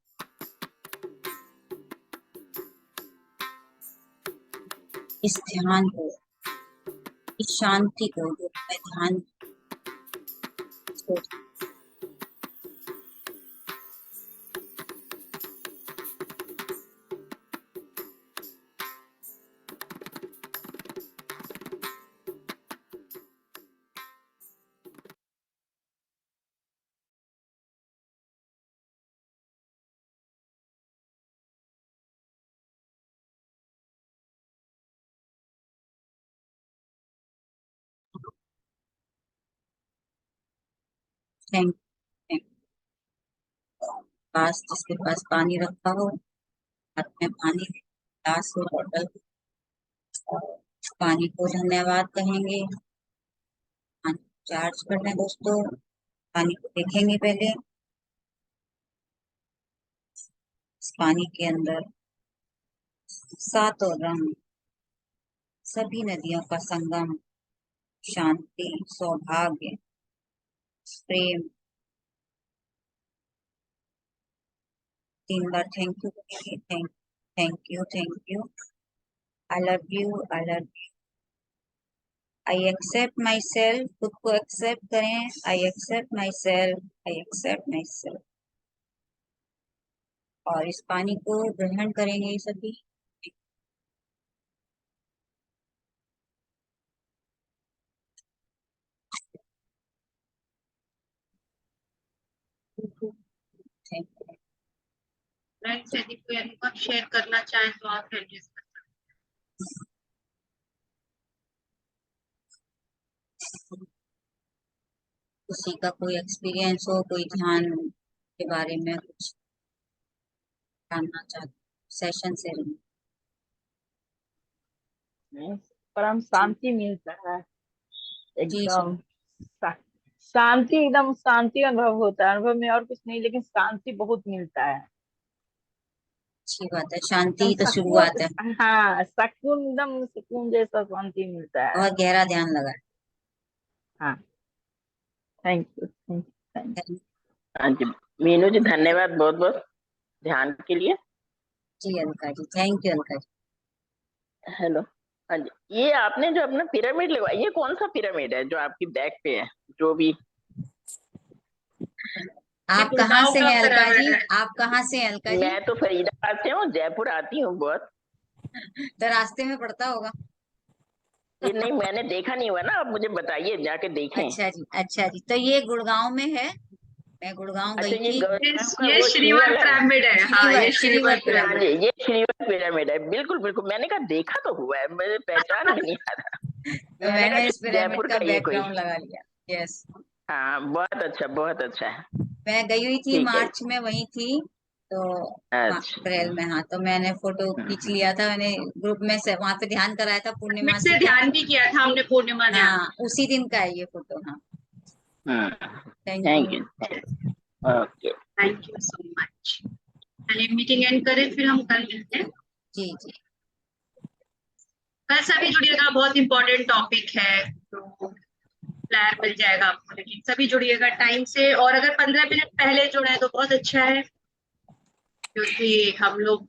इस ध्यान को, इस शांति को जो मैं ध्यान को थैंक पास जिसके पास पानी रखा हो, हाथ में पानी ग्लास हो, बॉटल, पानी को धन्यवाद कहेंगे। पानी चार्ज कर लें दोस्तों। पानी को देखेंगे पहले। इस पानी के अंदर 7 रंग, सभी नदियों का संगम, शांति, सौभाग्य, प्रेम। 3 बार थैंक यू करेंगे। Thank you, thank you, I love you, I love you, I accept myself. खुद को एक्सेप्ट करें। I accept myself, I accept myself. और इस पानी को ग्रहण करेंगे सभी। Thank you. फ्रेंड्स यदि कोई अनुभव शेयर करना चाहे तो आप एड्रेस कर किसी का कोई एक्सपीरियंस हो, कोई ध्यान के बारे में कुछ जानना चाहते, सेशन से परम शांति मिलता है, जी एकदम शांति, एकदम शांति अनुभव होता है। अनुभव में और कुछ नहीं, लेकिन शांति बहुत मिलता है। अच्छी बात है। शांति एकदम तो शुरुआत है। हाँ, सुकून, एकदम सुकून जैसा शांति मिलता है। बहुत गहरा ध्यान लगा। हाँ, thank you, thank you, thank you. हाँ जी मीनू जी, धन्यवाद बहुत बहुत ध्यान के लिए। जी Alka ji, thank you Alka ji. Hello, हाँ जी, ये आपने जो अपना पिरामिड लगवाया, ये कौन सा पिरामिड है जो आपकी बैक पे है, जो भी आप ये कहाँ गुड़गांव से का हैं अलका जी? पिरामिड है। आप कहाँ से हैं अलका जी? मैं तो फरीदाबाद से हूँ, जयपुर आती हूँ बहुत। तो रास्ते में पड़ता होगा। ये नहीं, मैंने देखा नहीं हुआ ना, आप मुझे बताइए, जाके देखें। अच्छा जी, तो ये गुड़गांव में है। मैं गुड़गांव अच्छा, गई ये थी। गौरव का ये वो श्रीवर श्रीवल है। पिरामिड है। हाँ, ये श्रीवर श्रीवर हाँ पिरामिड। जी, ये श्रीवल पिरामिड है, बिल्कुल बिल्कुल। मैंने कहा देखा तो हुआ है, मुझे पहचान में नहीं आ रहा। तो मैंने मैंने कहा इस पिरामिड जयपुर का का ये कोई। बैकग्राउंड लगा लिया। यस, हाँ, बहुत अच्छा, बहुत अच्छा है। मैं गई हुई थी, ठीक है। मार्च में वही थी। तो अप्रैल अच्छा। में, हाँ, तो मैंने फोटो खींच लिया था। मैंने ग्रुप में से वहां पे ध्यान कराया था, पिरामिड पूर्णिमासी से का। ध्यान भी किया था हमने, पूर्णिमा ध्यान। हाँ, उसी दिन का है ये फोटो। हाँ, thank thank you. You. Okay. Thank you so much. चलिए मीटिंग एंड करें, फिर हम कल मिलते हैं। जी जी। कल सभी जुड़िएगा, बहुत इंपॉर्टेंट टॉपिक है, तो फ्लैयर मिल जाएगा आपको, लेकिन सभी जुड़िएगा टाइम से। और अगर 15 मिनट पहले जुड़े तो बहुत अच्छा है, क्योंकि हम लोग